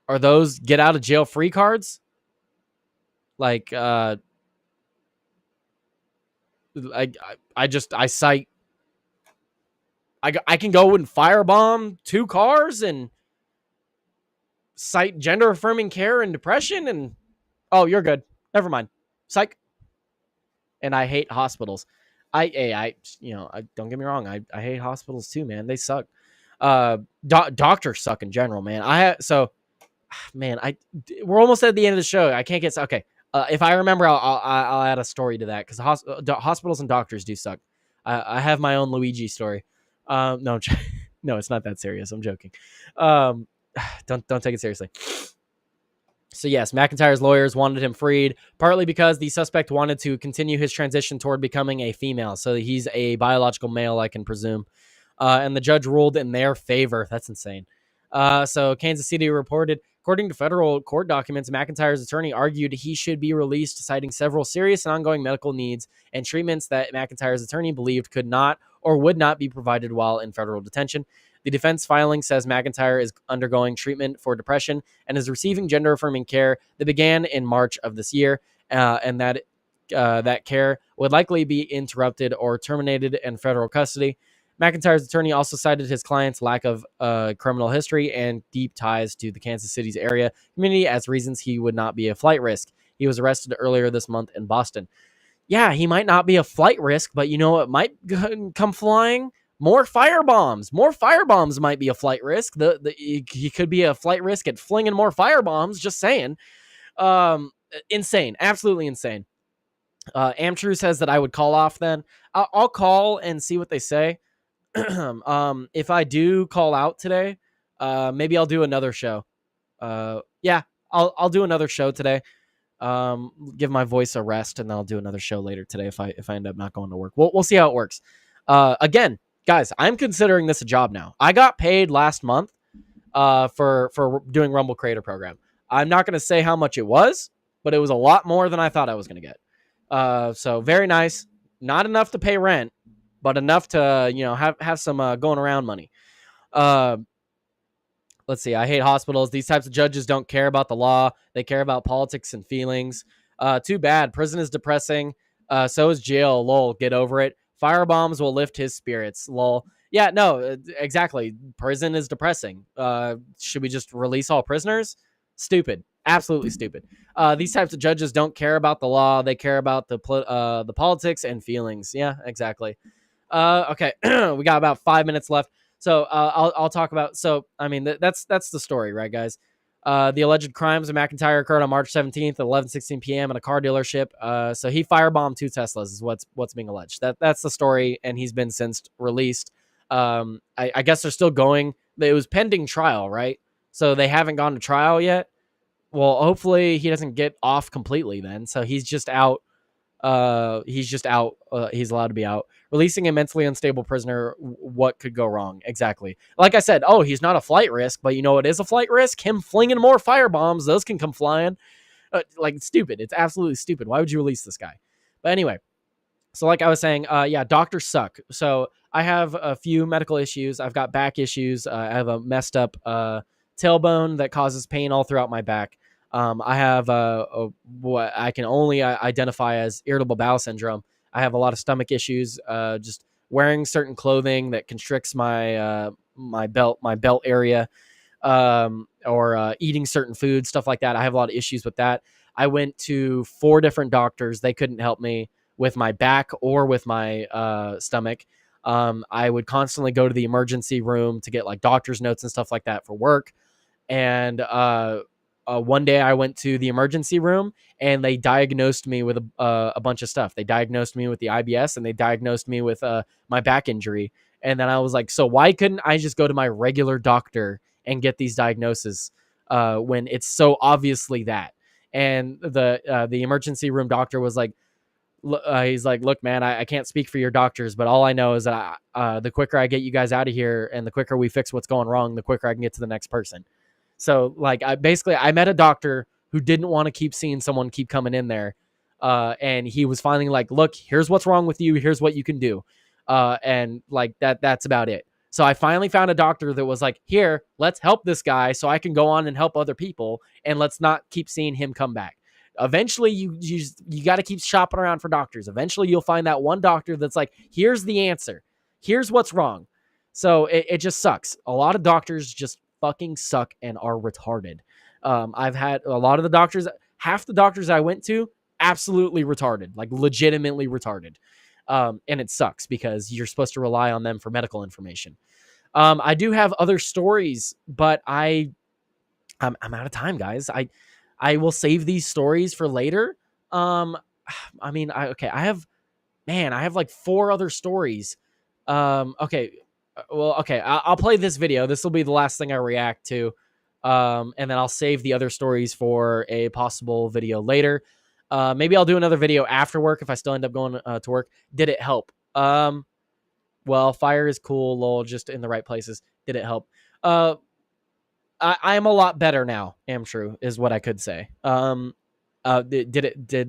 are those get out of jail free cards? Like, I cite, I can go and firebomb 2 cars and cite gender affirming care and depression, and oh, you're good. Never mind. Psych. And I hate hospitals. Don't get me wrong. I hate hospitals too, man. They suck. Doctors suck in general, man. We're almost at the end of the show. I can't get okay. If I remember, I'll add a story to that because hospitals and doctors do suck. I have my own Luigi story. No, no, it's not that serious. I'm joking. Don't take it seriously. So yes, McIntyre's lawyers wanted him freed, partly because the suspect wanted to continue his transition toward becoming a female. So he's a biological male, I can presume. And the judge ruled in their favor. That's insane. So Kansas City reported, according to federal court documents, McIntyre's attorney argued he should be released, citing several serious and ongoing medical needs and treatments that McIntyre's attorney believed could not or would not be provided while in federal detention. The defense filing says McIntyre is undergoing treatment for depression and is receiving gender-affirming care that began in March of this year, and that care would likely be interrupted or terminated in federal custody. McIntyre's attorney also cited his client's lack of criminal history and deep ties to the Kansas City's area community as reasons he would not be a flight risk. He was arrested earlier this month in Boston. Yeah, he might not be a flight risk, but you know what might come flying? More firebombs. More firebombs might be a flight risk. He could be a flight risk at flinging more firebombs, just saying. Insane. Absolutely insane. Amtrue says that I would call off then. I'll call and see what they say. If I do call out today, maybe I'll do another show. Yeah, I'll do another show today. Give my voice a rest, and then I'll do another show later today if I end up not going to work. We'll see how it works. Again, guys, I'm considering this a job now. I got paid last month for doing Rumble Creator Program. I'm not going to say how much it was, but it was a lot more than I thought I was going to get. So very nice. Not enough to pay rent, but enough to, have some going around money. Let's see. I hate hospitals. These types of judges don't care about the law. They care about politics and feelings. Too bad. Prison is depressing. So is jail. Lol. Get over it. Firebombs will lift his spirits. Lol. Yeah, no, exactly. Prison is depressing. Should we just release all prisoners? Stupid. Absolutely stupid. These types of judges don't care about the law. They care about the politics and feelings. Yeah, exactly. Okay. We got about 5 minutes left. So I'll talk about. So I mean that's the story, right, guys? The alleged crimes of McIntyre occurred on March 17th at 11:16 p.m. at a car dealership. So he firebombed 2 Teslas, is what's being alleged. That's the story, and he's been since released. I guess they're still going. It was pending trial, right? So they haven't gone to trial yet. Well, hopefully he doesn't get off completely then. So he's just out He's just out. He's allowed to be out. Releasing a mentally unstable prisoner. What could go wrong? Exactly. Like I said, oh, he's not a flight risk, but you know what is a flight risk? Him flinging more firebombs. Those can come flying. Like, it's stupid. It's absolutely stupid. Why would you release this guy? But anyway, so like I was saying, yeah, doctors suck. So I have a few medical issues. I've got back issues. I have a messed up tailbone that causes pain all throughout my back. I have what I can only identify as irritable bowel syndrome. I have a lot of stomach issues. Just wearing certain clothing that constricts my my belt area, or eating certain foods, stuff like that. I have a lot of issues with that. I went to 4 different doctors. They couldn't help me with my back or with my stomach. I would constantly go to the emergency room to get like doctor's notes and stuff like that for work. And one day I went to the emergency room and they diagnosed me with a bunch of stuff. They diagnosed me with the IBS and they diagnosed me with my back injury. And then I was like, so why couldn't I just go to my regular doctor and get these diagnoses when it's so obviously that? And the emergency room doctor was like, he's like, look, man, I can't speak for your doctors, but all I know is that the quicker I get you guys out of here and the quicker we fix what's going wrong, the quicker I can get to the next person. So like, I met a doctor who didn't want to keep seeing someone keep coming in there. And he was finally like, look, here's what's wrong with you. Here's what you can do. And like that's about it. So I finally found a doctor that was like, here, let's help this guy so I can go on and help other people. And let's not keep seeing him come back. Eventually you got to keep shopping around for doctors. Eventually you'll find that one doctor that's like, here's the answer. Here's what's wrong. So it just sucks. A lot of doctors just fucking suck and are retarded. I've had a lot of the doctors, half the doctors I went to, absolutely retarded, like legitimately retarded. And it sucks because you're supposed to rely on them for medical information. I do have other stories, but I'm out of time, guys. I will save these stories for later. I mean, I have like 4 other stories. Okay. Well, okay. I'll play this video. This will be the last thing I react to. And then I'll save the other stories for a possible video later. Maybe I'll do another video after work if I still end up going to work. Did it help? Well, fire is cool, lol, just in the right places. Did it help? I am a lot better now, am true, is what I could say. Did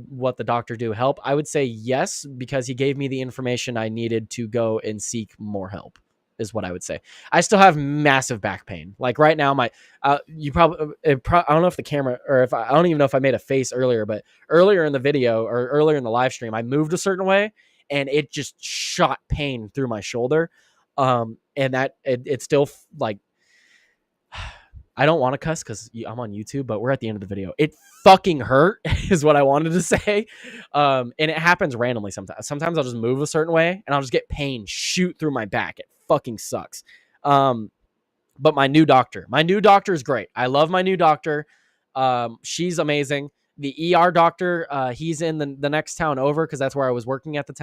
what the doctor do help? I would say yes, because he gave me the information I needed to go and seek more help, is what I would say. I still have massive back pain. Like right now, my I don't know if the camera, or if I don't even know if I made a face earlier, but earlier in the video or earlier in the live stream, I moved a certain way and it just shot pain through my shoulder. And that it's still like, I don't want to cuss because I'm on YouTube, but we're at the end of the video. It fucking hurt is what I wanted to say. And it happens randomly sometimes. Sometimes I'll just move a certain way and I'll just get pain shoot through my back. It fucking sucks. But my new doctor is great. I love my new doctor. She's amazing. The ER doctor, he's in the next town over because that's where I was working at the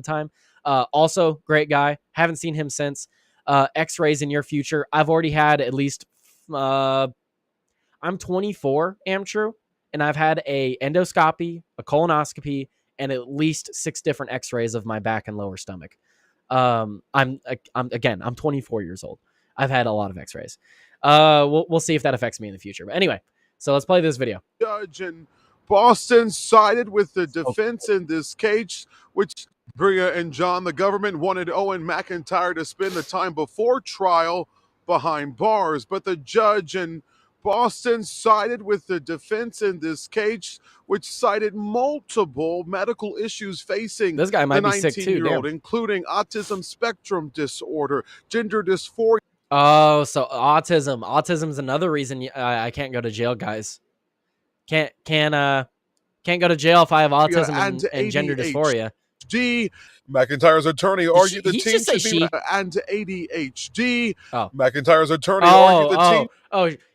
time. Also great guy. Haven't seen him since. X-rays in your future. I've already had at least I'm 24, am true, and I've had a endoscopy, a colonoscopy, and at least 6 different X-rays of my back and lower stomach. I'm 24 years old. I've had a lot of X-rays. We'll see if that affects me in the future. But anyway, so let's play this video. Judge in Boston sided with the defense in this case, which Bria and John, the government wanted Owen McIntyre to spend the time before trial behind bars, but the judge in Boston sided with the defense in this case, which cited multiple medical issues facing this guy might the be sick too, 19-year-old, including autism spectrum disorder, gender dysphoria. Oh, so autism's another reason I can't go to jail, guys. Can't go to jail if I have autism and gender dysphoria. McIntyre's attorney argued the team should be and ADHD. McIntyre's attorney argued the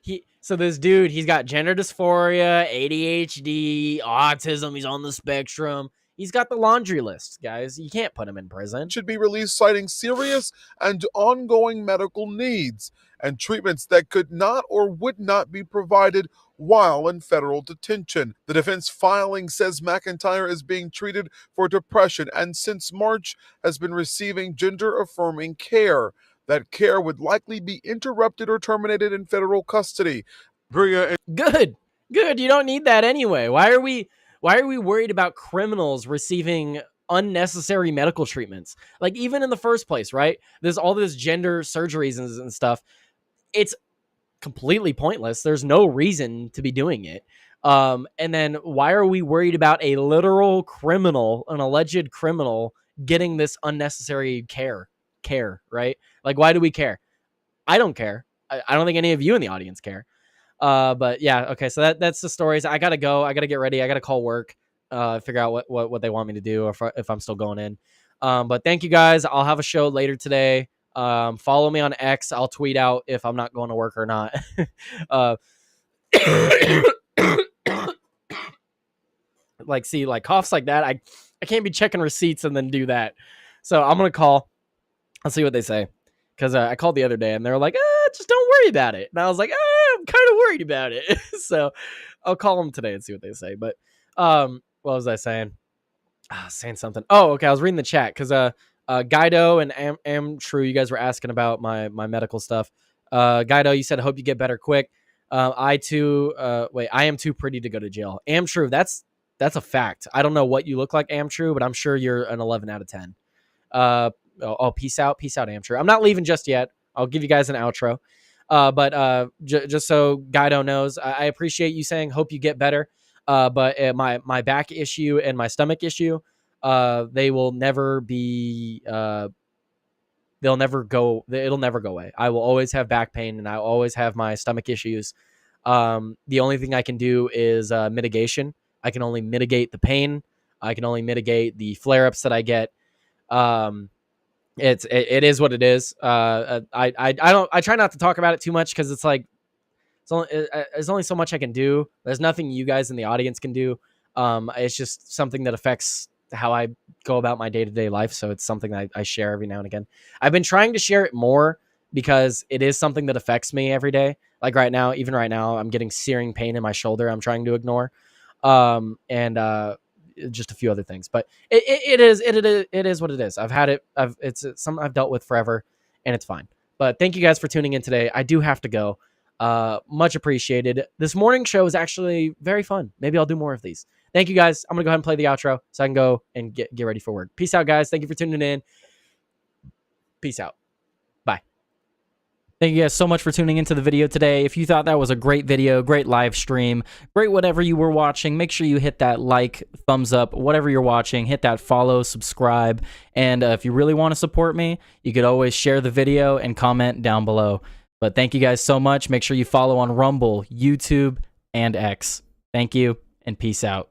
team. So this dude, he's got gender dysphoria, ADHD, autism. He's on the spectrum. He's got the laundry list, guys. You can't put him in prison. Should be released citing serious and ongoing medical needs. and treatments that could not or would not be provided while in federal detention. The defense filing says McIntyre is being treated for depression and since March has been receiving gender-affirming care. That care would likely be interrupted or terminated in federal custody. Good. You don't need that anyway. Why are we worried about criminals receiving unnecessary medical treatments? Like, even in the first place, right? There's all this gender surgeries and stuff. It's completely pointless. There's no reason to be doing it. And then why are we worried about a literal criminal, an alleged criminal, getting this unnecessary care, right? Like, why do we care? I don't care. I don't think any of you in the audience care. But yeah, okay. So that's the stories. I gotta go. I gotta get ready. I gotta call work, figure out what they want me to do, or if I'm still going in. But thank you guys. I'll have a show later today. Follow me on X. I'll tweet out if I'm not going to work or not. Like coughs like that. I can't be checking receipts and then do that. So I'm going to call. I'll see what they say. Cause I called the other day and they're like, just don't worry about it. And I was like, I'm kind of worried about it. So I'll call them today and see what they say. But, what was I saying? Saying something. Oh, okay. I was reading the chat because Guido and Am True, you guys were asking about my medical stuff. Guido, you said, I hope you get better quick. I am too pretty to go to jail. Am True, that's a fact. I don't know what you look like, Am True, but I'm sure you're an 11 out of 10. Peace out, Am True. I'm not leaving just yet. I'll give you guys an outro. But just so Guido knows, I appreciate you saying, hope you get better. But my back issue and my stomach issue, they will never be, it'll never go away. I will always have back pain and I always have my stomach issues. The only thing I can do is mitigation. I can only mitigate the pain. I can only mitigate the flare-ups that I get. It is what it is. I try not to talk about it too much because it's like, there's only so much I can do. There's nothing you guys in the audience can do. It's just something that affects how I go about my day-to-day life. So it's something that I share every now and again. I've been trying to share it more because it is something that affects me every day. Like even right now, I'm getting searing pain in my shoulder. I'm trying to ignore, and just a few other things, but it is what it is. I've had it. It's something I've dealt with forever and it's fine. But thank you guys for tuning in today. I do have to go. Much appreciated. This morning show is actually very fun. Maybe I'll do more of these. Thank you guys. I'm going to go ahead and play the outro so I can go and get ready for work. Peace out, guys. Thank you for tuning in. Peace out. Bye. Thank you guys so much for tuning into the video today. If you thought that was a great video, great live stream, great whatever you were watching, make sure you hit that like, thumbs up, whatever you're watching, hit that follow, subscribe. And if you really want to support me, you could always share the video and comment down below. But thank you guys so much. Make sure you follow on Rumble, YouTube, and X. Thank you, and peace out.